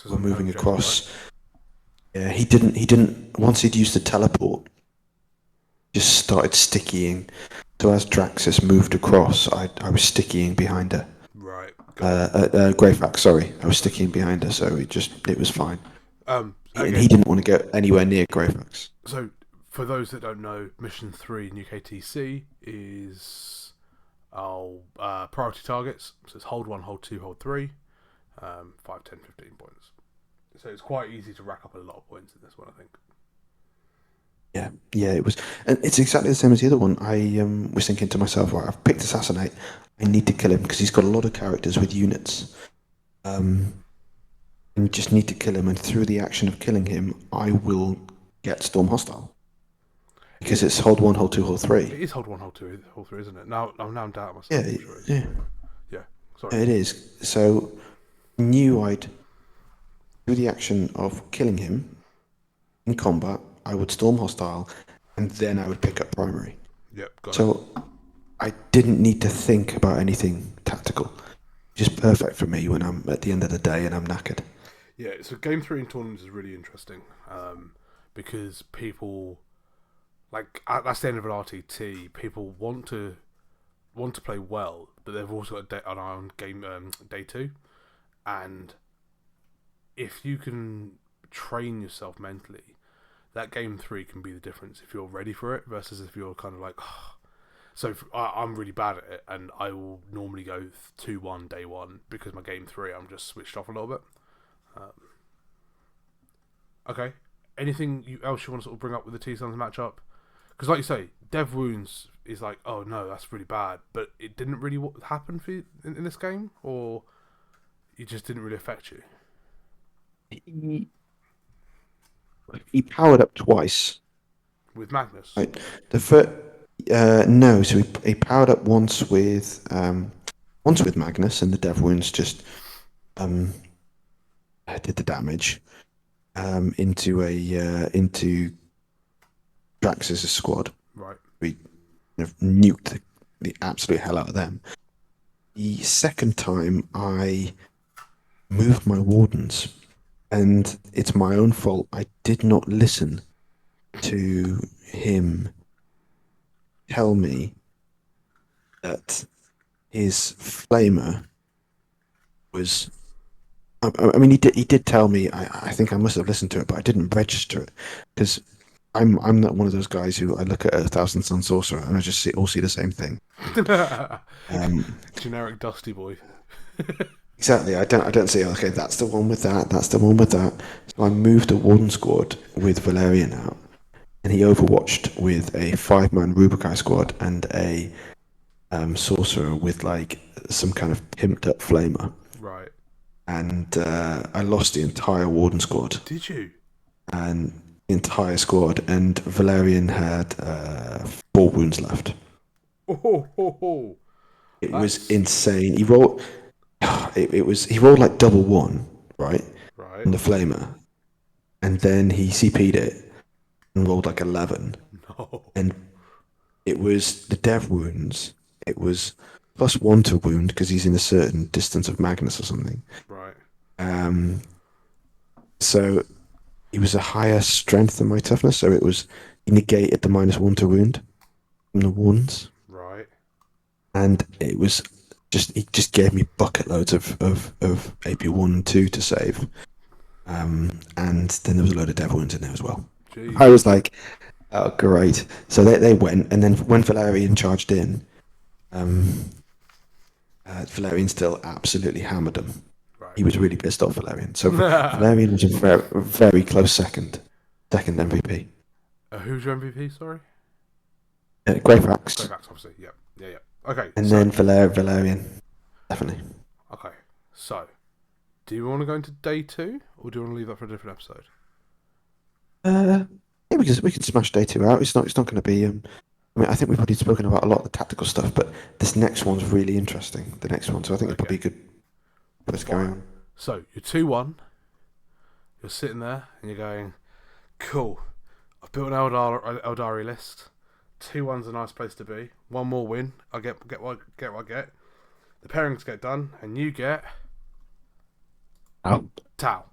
We're moving across. Right? Yeah, he didn't. Once he'd used the teleport, just started stickying. So as Draxus moved across, I was stickying behind her.
Right.
Greyfax, sorry, I was stickying behind her, so it was fine.
And
he didn't want to go anywhere near Greyfax.
So, for those that don't know, Mission 3 in UKTC is priority targets. So it's hold 1, hold 2, hold 3, 5, 10, 15 points. So it's quite easy to rack up a lot of points in this one, I think.
Yeah, it was, and it's exactly the same as the other one. I was thinking to myself, right, I've picked Assassinate. I need to kill him because he's got a lot of characters with units. And just need to kill him, and through the action of killing him, I will get Storm Hostile. Because it's hold 1, hold 2, hold 3.
It is hold 1, hold 2, hold 3, isn't it? Now I'm doubting myself.
Yeah.
Yeah. Sorry.
It is. So knew I'd do the action of killing him in combat, I would storm hostile, and then I would pick up primary.
Yep, got it.
So I didn't need to think about anything tactical. Just perfect for me when I'm at the end of the day and I'm knackered.
Yeah, so game 3 in tournaments is really interesting because people that's the end of an RTT. People want to play well, but they've also got an eye on game day 2, and if you can train yourself mentally, that game 3 can be the difference if you're ready for it versus if you're kind of like, oh. So I'm really bad at it, and I will normally go 2-1 day 1 because my game 3 I'm just switched off a little bit. Okay, anything else you want to sort of bring up with the T Suns matchup? Because like you say, Dev Wounds is like, oh no, that's really bad, but it didn't really happen for you in this game, or it just didn't really affect you.
He powered up twice.
With Magnus?
Right. The first, no, so he powered up once with Magnus, and the Dev Wounds just did the damage into Drax's squad.
Right.
We nuked the absolute hell out of them. The second time, I moved my wardens, and it's my own fault. I did not listen to him tell me that his flamer was. I mean, he did tell me. I think I must have listened to it, but I didn't register it because I'm not one of those guys who I look at a Thousand Sun Sorcerer and I just see the same thing.
Generic Dusty Boy.
Exactly. I don't see. Okay, that's the one with that. That's the one with that. So I moved a Warden squad with Valerian out, and he overwatched with a 5-man Rubikai squad and a sorcerer with like some kind of pimped up flamer.
Right.
And I lost the entire Warden squad.
Did you?
And the entire squad, and Valerian had 4 wounds left.
Oh.
It was insane. He rolled. He rolled like double 1, right?
Right.
On the flamer, and then he CP'd it and rolled like 11.
No.
And it was the Dev Wounds. It was +1 to wound because he's in a certain distance of Magnus or something.
Right.
So he was a higher strength than my toughness, so he negated the -1 to wound from the wounds.
Right.
And it was he just gave me bucket loads of AP 1 and 2 to save. And then there was a load of Dev Wounds in there as well.
Jeez.
I was like, oh great. So they went, and then when Valerian charged in, Valerian still absolutely hammered him.
Right.
He was really pissed off, Valerian. So Valerian was a very, very close second MVP.
Who's your MVP? Sorry.
Greyfax.
Greyfax, obviously. Yep. Yeah. Okay.
And then Valerian, definitely.
Okay. So, do you want to go into day 2, or do you want to leave that for a different episode?
Yeah, we can smash day 2 out. It's not going to be. I mean, I think we've already spoken about a lot of the tactical stuff, but this next one's really interesting. The next one, so I think it's probably good. Let's carry on.
So you're 2-1. You're sitting there and you're going, cool. I've built an Eldari list. 2-1's a nice place to be. One more win. I get what I get. The pairings get done, and you get Tau.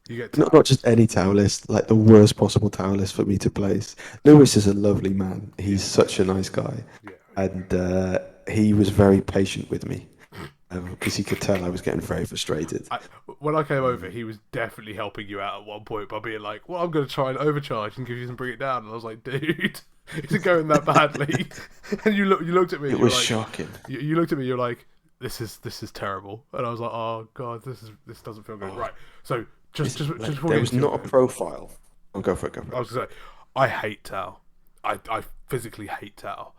You get Tau.
Not just any Tau list, like the worst possible Tau list for me to place. Lewis is a lovely man. He's such a nice guy, and he was very patient with me because he could tell I was getting very frustrated.
When I came over, he was definitely helping you out at one point by being like, "Well, I'm going to try and overcharge and give you some bring it down." And I was like, "Dude, is it going that badly?" And you looked at me.
It was shocking.
You looked at me. You're like, "This is terrible." And I was like, "Oh God, this doesn't feel good." Right. So just
there was not a profile. I'll go for it.
I was going to say, I hate Tau. I physically hate Tau.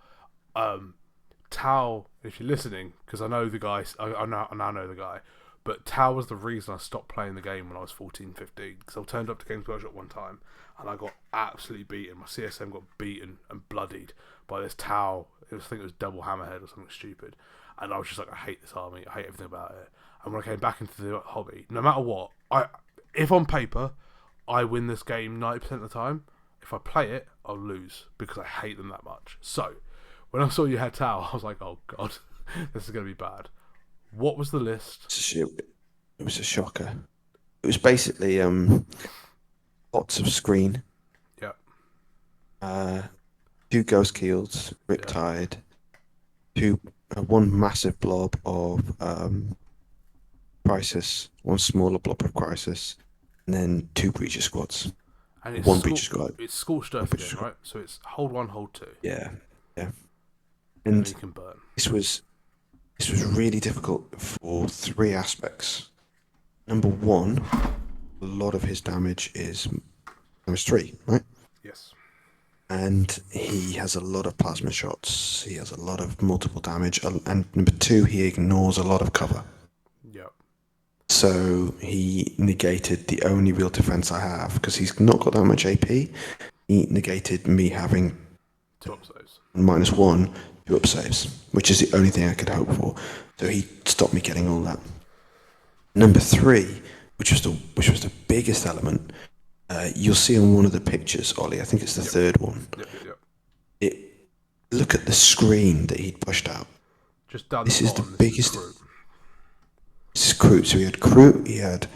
Tau, if you're listening, because I know the guy, I now know the guy, but Tau was the reason I stopped playing the game when I was 14, 15, because I turned up to Games Workshop one time, and I got absolutely beaten. My CSM got beaten and bloodied by this Tau. I think it was double hammerhead or something stupid, and I was just like, I hate this army, I hate everything about it. And when I came back into the hobby, no matter what, if on paper I win this game 90% of the time, if I play it, I'll lose because I hate them that much. So when I saw you had Tau, I was like, oh god, this is going to be bad. What was the list?
It was a shocker. It was basically lots of screen,
Yeah,
2 ghost keels, Riptide, one massive blob of Crisis, one smaller blob of Crisis, and then 2 breacher squads.
and it's
One breacher squad.
It's scorched earth
breacher
again,
squad.
right? So it's hold 1, hold 2,
Yeah.
and
And
you can burn.
this was really difficult for 3 aspects. Number 1, a lot of his damage is damage 3, right?
Yes.
And he has a lot of plasma shots. He has a lot of multiple damage. And number 2, he ignores a lot of cover.
Yeah.
So he negated the only real defense I have because he's not got that much AP. He negated me having
2 up saves.
-1, 2 up saves, which is the only thing I could hope for. So he stopped me getting all that. Number 3, which was the biggest element, you'll see on one of the pictures, Ollie. I think it's the third one.
Yep.
Look at the screen that he'd pushed out.
Just down
This
the
is the
bottom,
biggest.
This is
This is Crew. So he had Crew, he had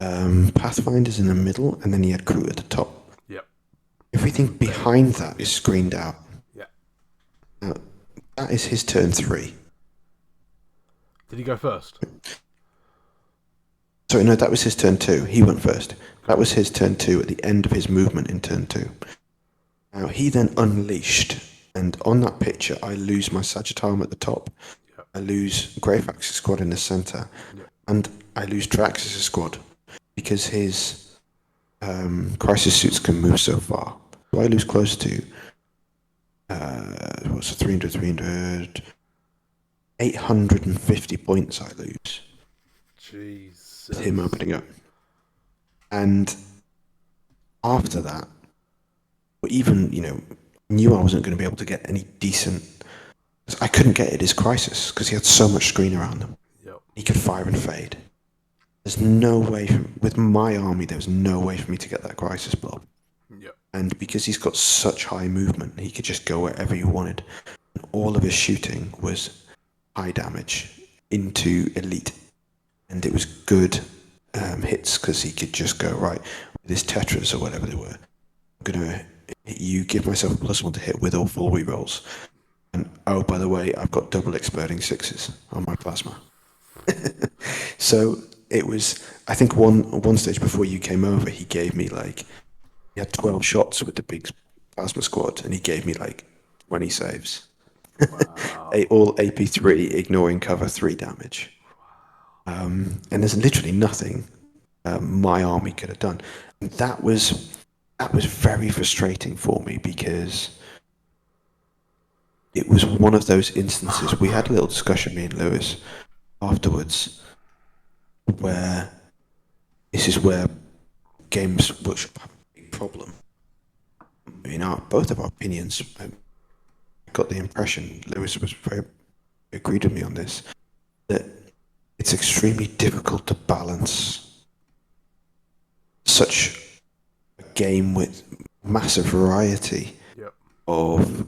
Pathfinders in the middle, and then he had Crew at the top.
Yep.
Everything behind that is screened out.
Yeah.
Now, that is his turn 3.
Did he go first?
Sorry, no, that was his turn 2. He went first. That was his turn 2 at the end of his movement in turn 2. Now, he then unleashed, and on that picture, I lose my Sagittarium at the top.
Yep.
I lose Greyfax's squad in the centre.
Yep.
And I lose Drax's squad because his crisis suits can move so far. So I lose close to, what's it, 300, 850 points I lose.
Jesus.
With him opening up. And after that, even, knew I wasn't going to be able to get any decent. I couldn't get it his crisis because he had so much screen around him.
Yep.
He could fire and fade. There's no way, with my army, there was no way for me to get that crisis blob.
Yep.
And because he's got such high movement, he could just go wherever he wanted. And all of his shooting was high damage into elite. And it was good hits because he could just go, right, with his tetras or whatever they were, I'm going to hit you, give myself a +1 to hit with all 4 rerolls. And oh, by the way, I've got double exploding 6s on my plasma. So it was, I think one stage before you came over, he gave me he had 12 shots with the big plasma squad, and he gave me 20 saves.
Wow.
All AP3, ignoring cover 3 damage. And there's literally nothing my army could have done. And that was very frustrating for me because it was one of those instances. We had a little discussion, me and Lewis, afterwards, where this is where Games Workshop have a big problem. I mean, both of our opinions, I got the impression, Lewis was very agreed with me on this, that it's extremely difficult to balance such a game with massive variety of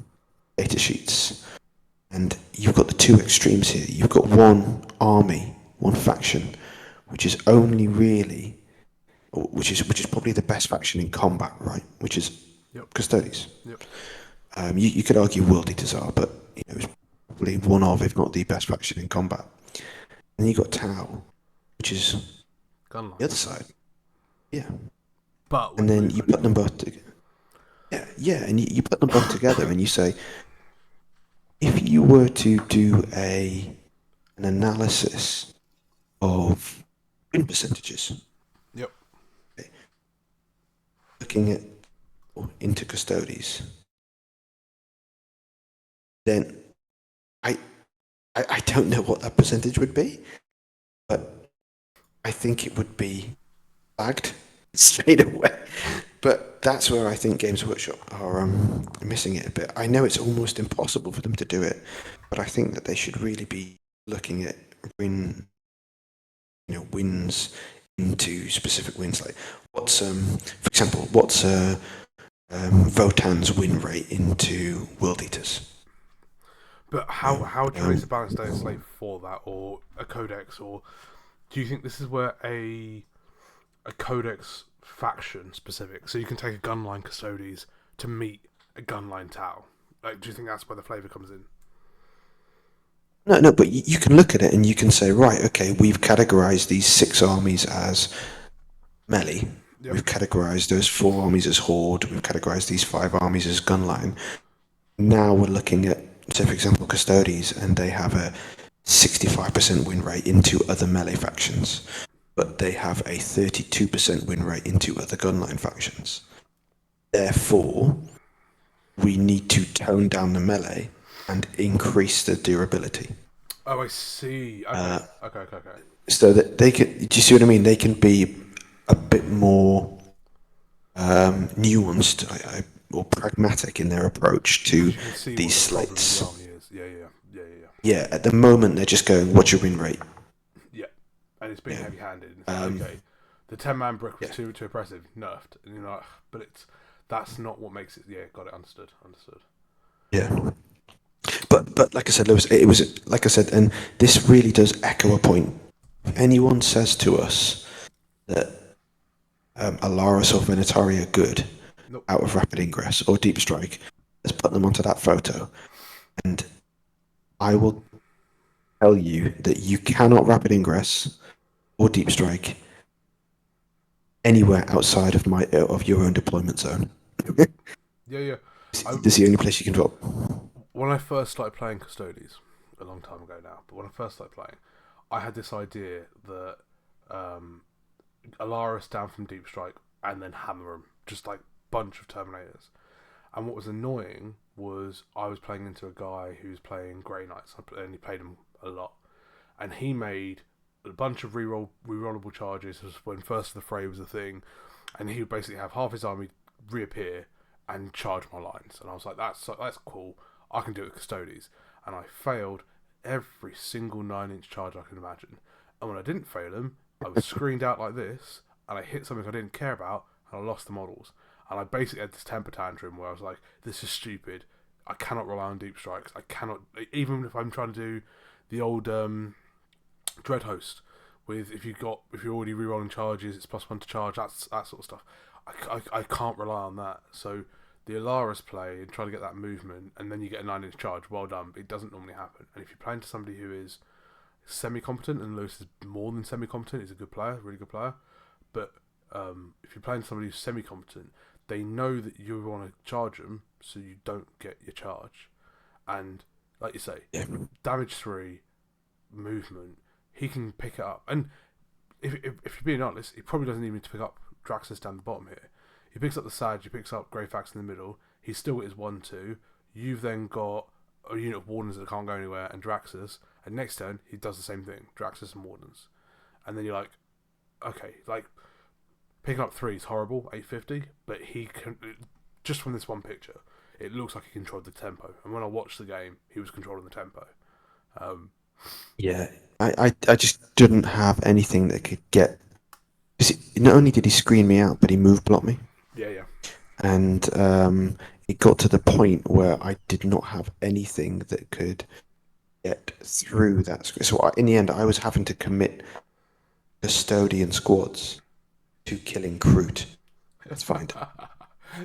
data sheets. And you've got the 2 extremes here. You've got one army, one faction, which is only really, which is probably the best faction in combat, right? Which is Custodes.
Yep.
You could argue World Eaters are, but it's probably one of, if not the best faction in combat. And you got Tau, which is
Gunline.
the other side. Yeah.
But
and then you put them both together. Yeah, and you put them both together, and you say, if you were to do an analysis of win percentages, looking at into Custodes, then I don't know what that percentage would be, but I think it would be bagged straight away. But that's where I think Games Workshop are missing it a bit. I know it's almost impossible for them to do it, but I think that they should really be looking at win wins into specific wins. Like for example, what's Votan's win rate into World Eaters?
But how do you raise a balanced day slate for that, or a codex, or do you think this is where a codex faction specific, so you can take a gunline Custodes to meet a gunline Tau? Like, do you think that's where the flavour comes in?
No, but you can look at it and you can say, right, okay, we've categorized these 6 armies as melee.
Yep.
We've categorized those 4 armies as horde. We've categorized these 5 armies as gunline. Now we're looking at, say, for example, Custodes, and they have a 65% win rate into other melee factions, but they have a 32% win rate into other gunline factions. Therefore, we need to tone down the melee and increase the durability.
Oh, I see. Okay.
So that they can, do you see what I mean? They can be a bit more nuanced or pragmatic in their approach to these slates. Yeah, at the moment they're just going, what's your win rate?
Yeah, and it's being heavy-handed. Okay, the 10-man brick was too oppressive, nerfed, and you're like, but that's not what makes it. Yeah, got it. Understood.
Yeah. But like I said, Lewis, it was like I said, and this really does echo a point. If anyone says to us that Alaris or Venatari are good out of Rapid Ingress or Deep Strike, let's put them onto that photo, and I will tell you that you cannot Rapid Ingress or Deep Strike anywhere outside of your own deployment zone.
Yeah.
This is the only place you can drop.
When I first started playing Custodes, a long time ago now, but when I first started playing, I had this idea that Alaris down from Deep Strike and then hammer them, just like bunch of Terminators. And what was annoying was I was playing into a guy who was playing Grey Knights, and he played them a lot, and he made a bunch of rerollable charges. This was when First of the Fray was a thing, and he would basically have half his army reappear and charge my lines, and I was like, that's cool, I can do it with Custodes. And I failed every single 9-inch charge I could imagine, and when I didn't fail them, I was screened out like this, and I hit something I didn't care about, and I lost the models. And I basically had this temper tantrum where I was like, this is stupid, I cannot rely on deep strikes, I cannot, even if I'm trying to do the old Dread Host, with if you're already rerolling charges, it's +1 to charge, that sort of stuff. I can't rely on that. So the Alaris play and try to get that movement, and then you get a 9-inch charge, well done, but it doesn't normally happen. And if you're playing to somebody who is semi-competent, and Lewis is more than semi-competent, he's a good player, really good player, but if you're playing to somebody who's semi-competent, they know that you want to charge them, so you don't get your charge. And like you say, damage 3, movement, he can pick it up. And if you're being honest, he probably doesn't even need to pick up Draxus down the bottom here. He picks up the Sag, he picks up Greyfax in the middle, he's still got his 1-2. You've then got a unit of Wardens that can't go anywhere, and Draxus, and next turn he does the same thing, Draxus and Wardens. And then you're like, okay, like, picking up 3 is horrible, 850, but he can, just from this one picture, it looks like he controlled the tempo. And when I watched the game, he was controlling the tempo.
Yeah, I just didn't have anything that could get. Not only did he screen me out, but he move blocked me.
Yeah.
And it got to the point where I did not have anything that could get through that. So in the end, I was having to commit custodian squads to killing Kroot. That's fine.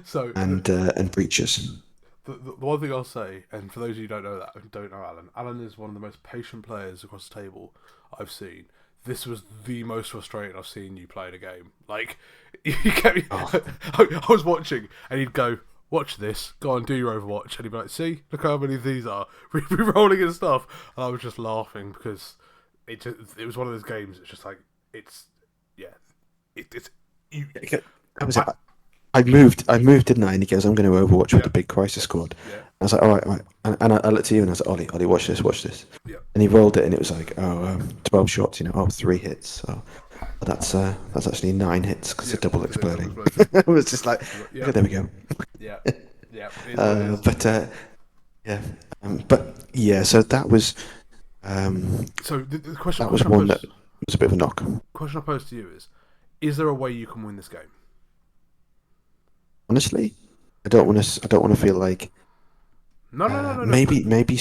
So
and breaches.
The one thing I'll say, and for those of you who don't know Alan is one of the most patient players across the table I've seen. This was the most frustrating I've seen you play in a game. Like, you get me. I was watching, and he'd go, "Watch this. Go on, do your Overwatch," and he'd be like, "See, look how many of these are re-rolling and stuff." And I was just laughing because it was one of those games. It's just like it's you.
I moved, didn't I? And he goes, "I'm going to Overwatch with the big crisis squad." Yeah. I was like, all right. And I looked at you and I was like, Ollie, watch this.
Yeah.
And he rolled it and it was like, 12 shots, 3 hits. So that's actually 9 hits because it's double exploding. It was just like, there we go.
Yeah.
But yeah, so that was.
So the question.
That was one that. was a bit of a knock.
Question I pose to you is there a way you can win this game?
Honestly, I don't want to. I don't want to feel like
No.
maybe.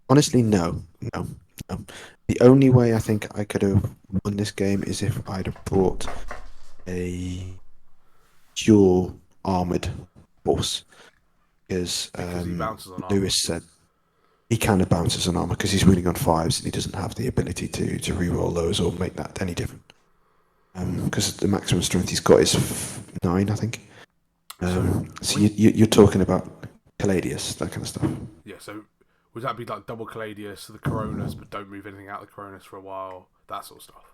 Honestly, no, no, no. The only way I think I could have won this game is if I'd have brought a dual armored horse, because
Because he bounces on armor.
Lewis said he kind of bounces on armor because he's winning on fives and he doesn't have the ability to re-roll those or make that any different. Because the maximum strength he's got is 9, I think. So you're talking about Caladius, that kind of stuff.
Yeah, so would that be like double Caladius, the Coronas, but don't move anything out of the Coronas for a while, that sort of stuff?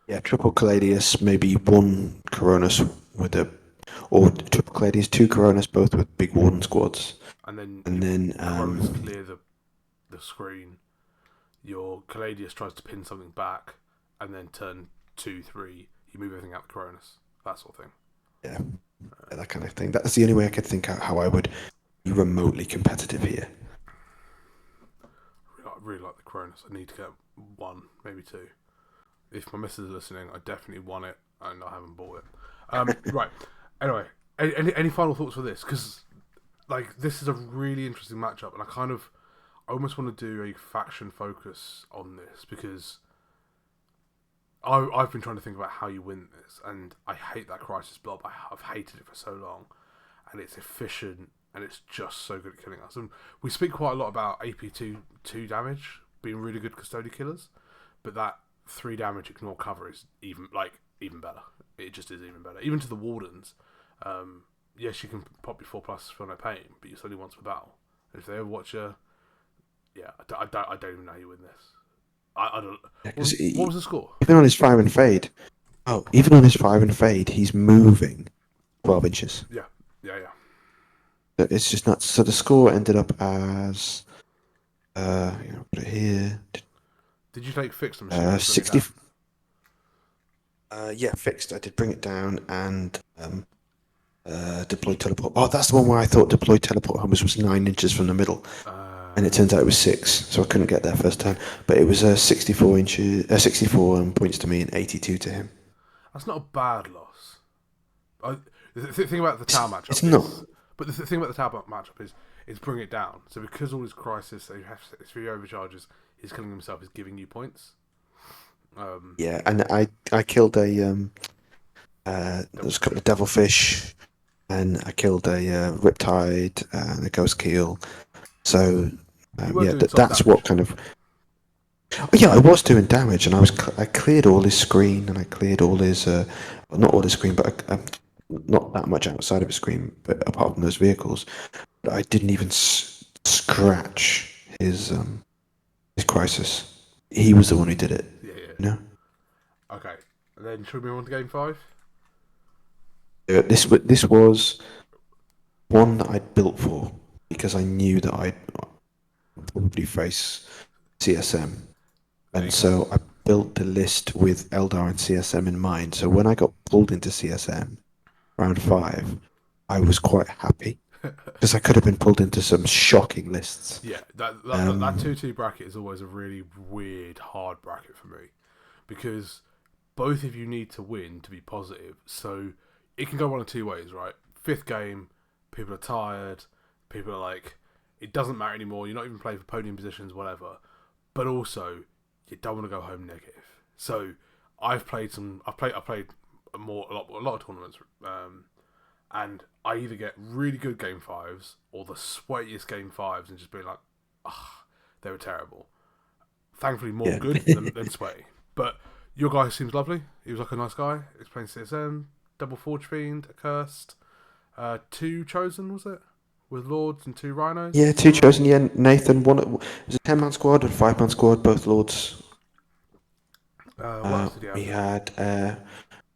Yeah, triple Caladius, maybe one Coronas with a, or triple Caladius, 2 Coronas, both with big Warden squads.
And then
Coronas
clear the screen. Your Caladius tries to pin something back, and then turn 2, 3, you move everything out the Coronas. That sort of thing.
Yeah, that kind of thing. That's the only way I could think out how I would be remotely competitive here.
I really like the Coronas. I need to get 1, maybe 2. If my missus is listening, I definitely want it, and I haven't bought it. Right. Anyway, any final thoughts for this? Because like this is a really interesting matchup, and I almost want to do a faction focus on this because I've been trying to think about how you win this, and I hate that Crisis Blob. I've hated it for so long, and it's efficient, and it's just so good at killing us. And we speak quite a lot about AP2 damage being really good custodian killers, but that 3 damage ignore cover is even better. It just is even better. Even to the Wardens, yes, you can pop your 4+ for no pain, but you're only once per battle. And if they ever watch you, yeah, I don't even know how you win this. I don't. What was the score?
Even on his fire and fade. Oh, even on his fire and fade, he's moving 12 inches.
Yeah.
It's just not. So the score ended up as, put it here.
Did you take fixed?
60. Yeah, fixed. I did bring it down and deploy teleport. Oh, that's the one where I thought deploy teleport home was 9 inches from the middle, and it turns out it was 6, so I couldn't get there first time. But it was 64 inches, 64 points to me and 82 to him.
That's not a bad loss. The thing about the tower matchup,
it's not.
But the thing about the tower matchup is bring it down. So because all his crisis, so you have his 3 overcharges, he's killing himself, is giving you points.
Yeah, and I killed a there was a couple of devilfish, and I killed a riptide and a ghost keel. So that's what kind of. Oh, yeah, I was doing damage, and I cleared all his screen, and I cleared all his not all his screen, but not that much outside of his screen, but apart from those vehicles, but I didn't even scratch his crisis. He was the one who did it.
Yeah.
No.
Okay, and then should we move on to game 5?
This was one that I'd built for because I knew that I'd probably face CSM, and so I built the list with Eldar and CSM in mind. So when I got pulled into CSM round 5, I was quite happy because I could have been pulled into some shocking lists.
Yeah, that 2-2 bracket is always a really weird, hard bracket for me because both of you need to win to be positive. So it can go one of 2 ways, right? 5th game, people are tired, people are like, it doesn't matter anymore, you're not even playing for podium positions, whatever. But also, you don't want to go home negative. So I've played a lot of tournaments, and I either get really good game 5s or the sweatiest game 5s and just be like, they were terrible. Thankfully, more good than sweaty. But your guy seems lovely. He was like a nice guy. He's playing CSM, double Forge Fiend, Accursed, 2 Chosen, was it? With Lords and 2 Rhinos?
Yeah, 2 Chosen, yeah. Nathan, it was a 10-man squad and 5-man squad, both Lords.
What else did he have?
We had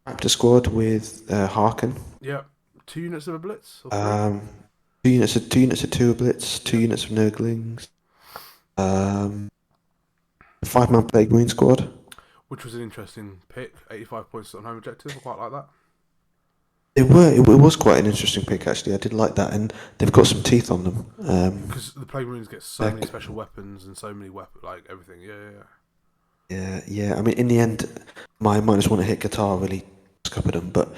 Raptor squad with Harken.
Yeah. 2 units of a Blitz?
2 units of 2 Blitz, 2 units of Nurglings. 5-man Plague Marine squad.
Which was an interesting pick. 85 points on home objective. I quite like that.
It was quite an interesting pick, actually. I did like that, and they've got some teeth on them.
Because the Plague Marines get so many special weapons and so many everything. Yeah.
Yeah. I mean, in the end, my -1 hit guitar really scuppered them, but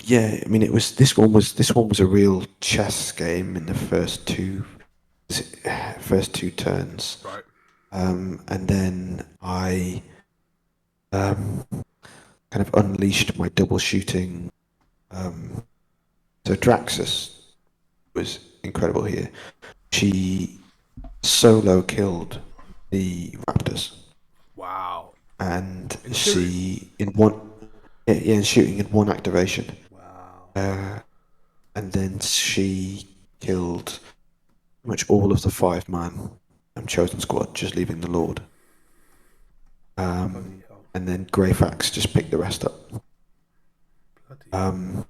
yeah. I mean, this one was a real chess game in the first two turns,
Right.
and then I um, kind of unleashed my double shooting. Um, so Draxus was incredible here. She solo killed the raptors,
Wow.
and
In shooting.
she in one yeah, in shooting in one activation,
Wow.
uh, and then she killed pretty much all of the 5-man chosen squad, just leaving the Lord.
Bloody hell.
And then Greyfax just picked the rest up.
Bloody hell.
Um,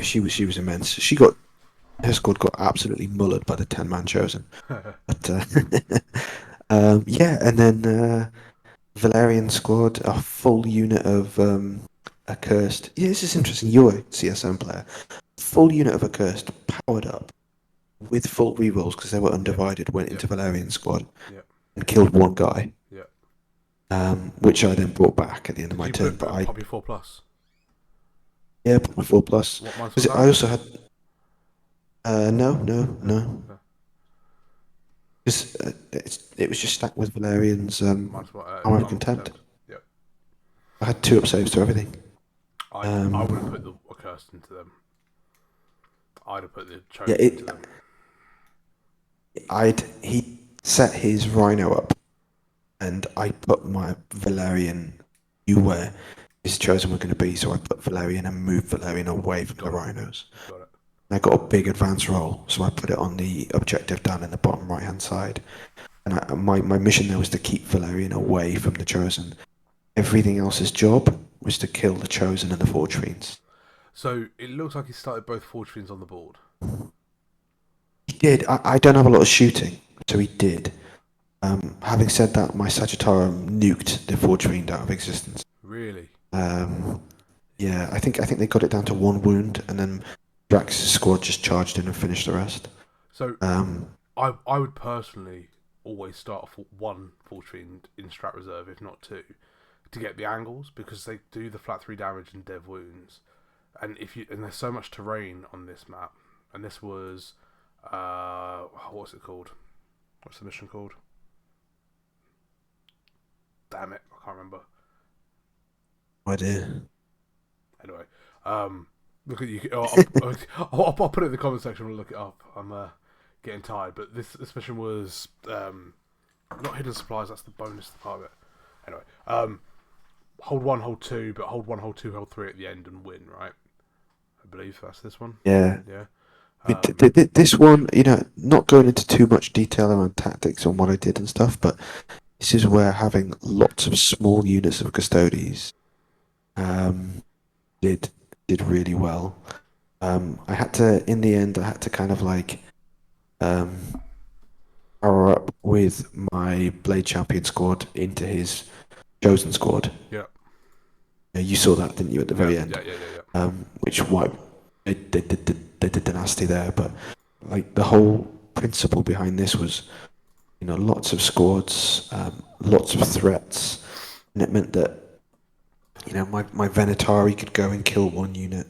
she was immense. Her squad got absolutely mullered by the 10-man chosen. But yeah, and then Valerian squad, a full unit of accursed. Yeah, this is interesting. You're a CSM player. Full unit of accursed, powered up with full rerolls because they were
Yep.
undivided. Went
Yep.
into Valerian squad
Yep.
and killed one guy,
Yep.
which I then brought back at the end of
Did
my
you
turn.
put
But I
pop your 4+?
yeah, put my 4+.
What minus was
Was it, I
that?
also had no, no,
No.
no.
Okay.
Because it was just stacked with Valerian's
Minus what?
armor of
I'm
contempt.
content. Yep.
I had 2 up saves to everything.
I would have put the accursed into them. I'd have put the
Yeah,
chosen into them.
he set his Rhino up, and I put my Valerian. You were his chosen were going to be, so I put Valerian and moved Valerian away from the
Got it.
Rhinos.
Got it.
And I got a big advance roll, so I put it on the objective down in the bottom right hand side. And my mission there was to keep Valerian away from the chosen. Everything else's job was to kill the chosen and the Forge Fiends.
So it looks like he started both Forge Fiends on the board.
He did. I don't have a lot of shooting, so he did. Having said that, my Sagittarium nuked the Forge Fiend out of existence.
Really?
Um, yeah, I think they got it down to 1 wound, and then Drax's squad just charged in and finished the rest.
So
Um,
I would personally always start one Forge Fiend in strat reserve, if not two, to get the angles because they do the flat 3 damage and dev wounds. And there's so much terrain on this map, and this was what's it called? What's the mission called? Damn it, I can't remember.
no idea.
Anyway, look at you. I'll put it in the comment section and look it up. I'm getting tired, but this mission was not hidden supplies. That's the bonus part of it. Anyway, hold 1, hold 2, but hold 1, hold 2, hold 3 at the end and win. Right? I believe that's this one.
Yeah.
Yeah.
This one, not going into too much detail around tactics on what I did and stuff, but this is where having lots of small units of Custodes did really well. In the end, I had to kind of like power up with my Blade Champion squad into his Chosen squad.
Yeah.
You saw that, didn't you, at the very end?
Yeah.
Which wiped. They did the nasty there, but like the whole principle behind this was, lots of squads, lots of threats, and it meant that, my Venatari could go and kill one unit,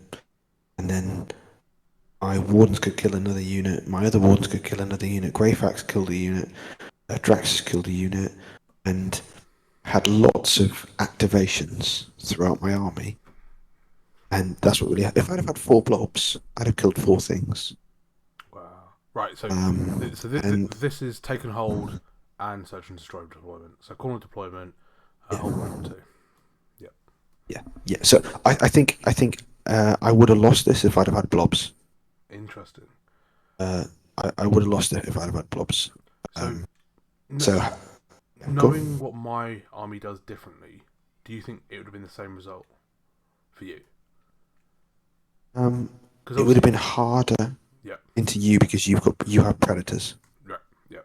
and then my Wardens could kill another unit, my other Wardens could kill another unit, Greyfax killed a unit, Draxus killed a unit, and had lots of activations throughout my army. And that's what really. If I'd have had 4 blobs, I'd have killed 4 things.
Wow. Right. So
And
this is taken hold and search and destroy deployment. So corner deployment, hold 1, hold 2.
yeah. So I think I would have lost this if I'd have had blobs.
Interesting.
I would have lost it if I'd have had blobs.
So,
So
knowing what my army does differently, do you think it would have been the same result for you?
It would have been harder
Yeah.
into you because you have predators.
Right. Yeah.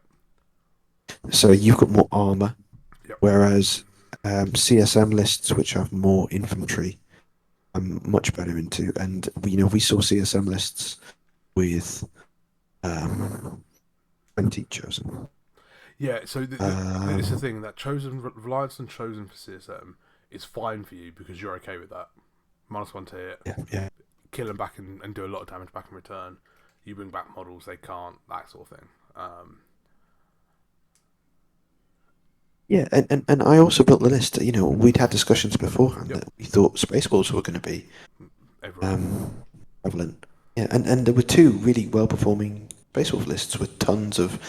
So you've got more armor,
Yep.
whereas CSM lists, which have more infantry, I'm much better into. And we saw CSM lists with 20 chosen.
Yeah, so it's the thing that chosen reliance on chosen for CSM is fine for you because you're okay with that. -1 to hit,
yeah.
kill them back and do a lot of damage back in return. You bring back models, they can't, that sort of thing.
Yeah, and I also built the list. You know, we'd had discussions beforehand
Yep.
that we thought Space Wolves were going to be
Everyone.
prevalent. Yeah, and there were two really well-performing Space Wolf lists with tons of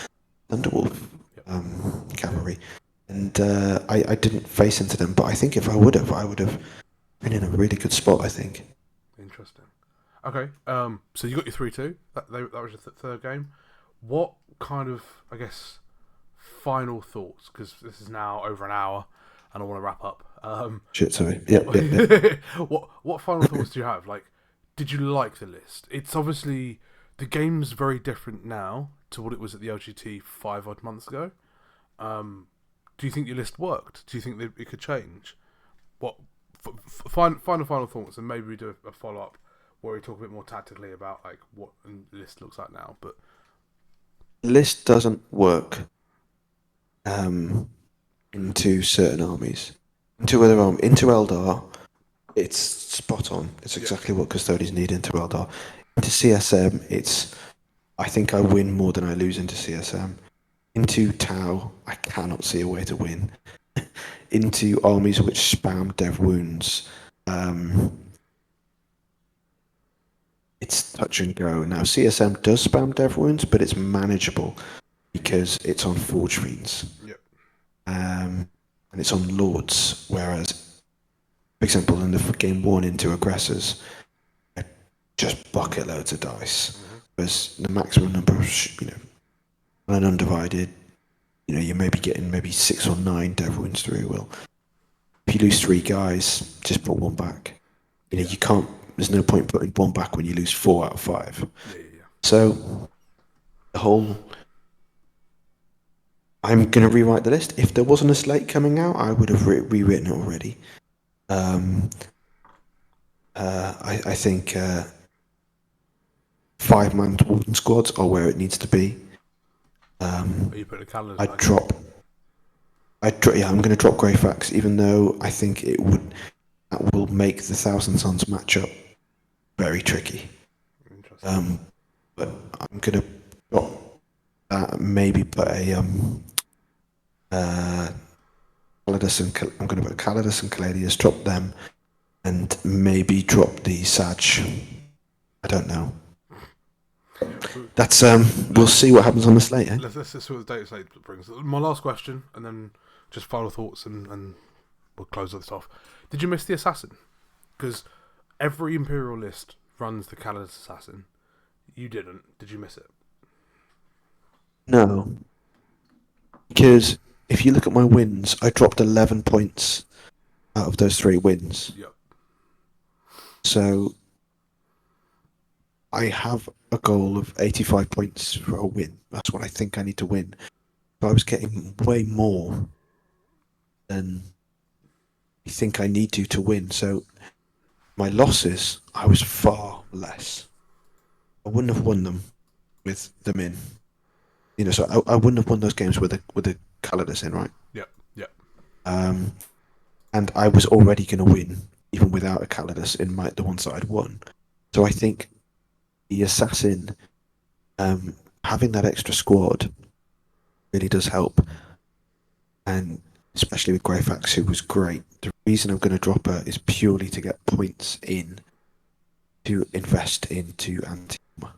Thunderwolf
Yep.
cavalry, and I didn't face into them. But I think if I would have been in a really good spot. I think.
Interesting. Okay, so you got your 3-2. That was your third game. What kind of, I guess, final thoughts? Because this is now over an hour, and I want to wrap up.
Shit, sorry. Yeah.
What final thoughts do you have? Like, did you like the list? It's obviously the game's very different now to what it was at the LGT 5 odd months ago. Do you think your list worked? Do you think that it could change? What final thoughts, and maybe we do a follow up where we talk a bit more tactically about like what the list looks like now. But
List doesn't work into certain armies. Into Eldar, it's spot on. It's exactly what Custodes need into Eldar. Into CSM, I think I win more than I lose into CSM. Into Tau, I cannot see a way to win. Into armies which spam dev wounds, it's touch and go. Now CSM does spam dev wounds, but it's manageable because it's on Forge Fiends.
Yep.
And it's on Lords, whereas, for example, in the game 1 into Aggressors, I just bucket loads of dice. Whereas the maximum number of, an undivided, you may be getting maybe 6 or 9 dev wounds through. Well, if you lose 3 guys, just put 1 back. You can't. There's no point putting 1 back when you lose 4 out of 5.
Yeah.
So the whole. I'm going to rewrite the list. If there wasn't a slate coming out, I would have rewritten it already. I think 5-man Warden squads are where it needs to be.
Are you putting a calendar?
Yeah, I'm going to drop Greyfax, even though I think that will make the Thousand Sons matchup very tricky.
Interesting.
But I'm going to drop that. Maybe put a Calidus and I'm going to put Calidus and Caladius. Drop them, and maybe drop the Sag. I don't know. That's we'll see what happens on the slate. Eh?
Let's see what the data slate brings. My last question, and then just final thoughts, and we'll close this off. Did you miss the assassin? Because every Imperial list runs the Calidus assassin. You didn't. Did you miss it?
No. Because if you look at my wins, I dropped 11 points out of those 3 wins.
Yep.
So I have a goal of 85 points for a win. That's what I think I need to win. But I was getting way more than I think I need to win. So my losses, I was far less. I wouldn't have won them with them in. So I wouldn't have won those games with the Calidus in, right?
Yep.
And I was already going to win even without a Calidus in the ones that I'd won. So I think the assassin, having that extra squad, really does help, and especially with Greyfax, who was great. The reason I'm going to drop her is purely to get points in to invest into Antiuma.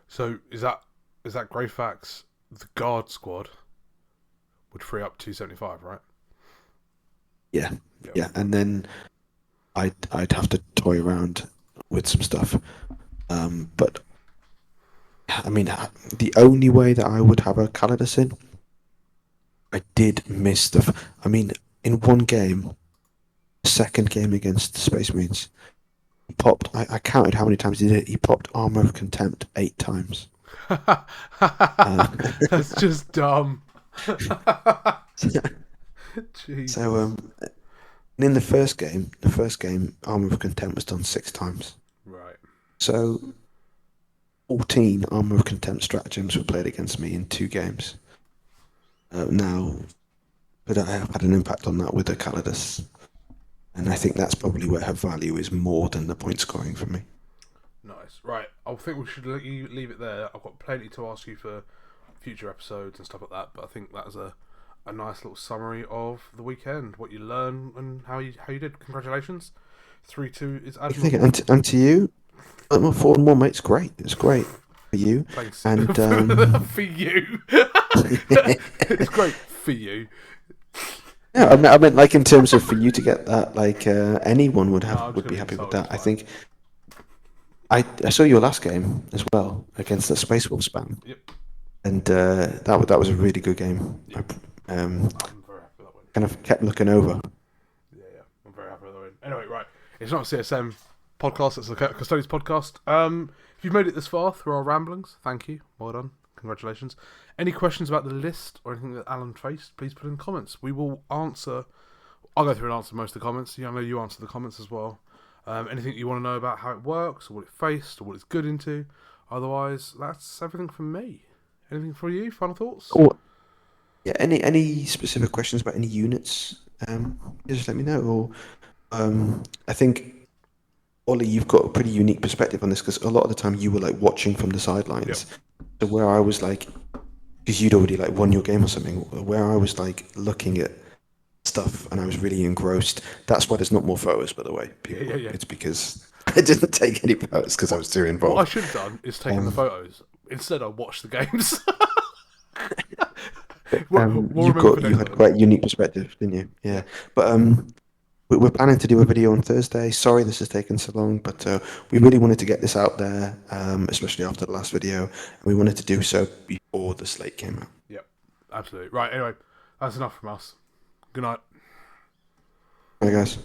So is that Greyfax, the guard squad would free up 275, right?
Yeah, and then I'd have to toy around with some stuff, but I mean, the only way that I would have a Calidus in, I did miss stuff. I mean, in one game, second game against the Space Marines, he popped. I counted how many times he did it. He popped Armor of Contempt 8 times.
That's just dumb.
So, in the first game, Armor of Contempt was done 6 times.
Right.
So, 14 Armor of Contempt stratagems were played against me in 2 games. now, but I have had an impact on that with the Calidus. And I think that's probably where her value is more than the point scoring for me.
Nice. Right. I think we should let you leave it there. I've got plenty to ask you for future episodes and stuff like that, but I think that is a nice little summary of the weekend, what you learned and how you did. Congratulations. 3-2 is
I think,
admirable.
and to you, well, 4-1, mate, it's great. It's great for you.
Thanks.
And
For you. It's great for you.
yeah, I meant like in terms of for you to get that, like anyone
No, I'm just
would be
going to
happy with
insult you.
that.
It's
I
fine.
think I saw your last game as well against the Space Wolf spam,
Yep.
and that was a really good game.
Yep.
Um,
I'm very happy with that win.
kind of kept looking over.
Yeah. I'm very happy with that win. Anyway, right. It's not a CSM podcast, it's a Custodes podcast. If you've made it this far through our ramblings, thank you. Well done. Congratulations. Any questions about the list or anything that Alan faced, please put in the comments. We will answer. I'll go through and answer most of the comments. I know you answer the comments as well. Anything you want to know about how it works, or what it faced, or what it's good into. Otherwise, that's everything from me. Anything for you? Final thoughts?
Or yeah, any specific questions about any units? Just let me know. Or I think Ollie, you've got a pretty unique perspective on this because a lot of the time you were like watching from the
Yep.
sidelines. So where I was like, because you'd already like won your game or something, where I was like looking at stuff and I was really engrossed. That's why there's not more photos, by the way, people.
Yeah.
It's because I didn't take any photos because I was too
What I
involved.
should have done is taken the
Um,
photos. Instead, I watched the games. We'll remember for
you
next
had
time.
quite a unique perspective, didn't you?
Yeah.
Yeah. But we're planning to do a video on Thursday. Sorry this has taken so long, but we really wanted to get this out there, especially after the last video, and we wanted to do so before the slate came out.
Yep. Absolutely. Right. Anyway, that's enough from us. Good night.
All right, guys.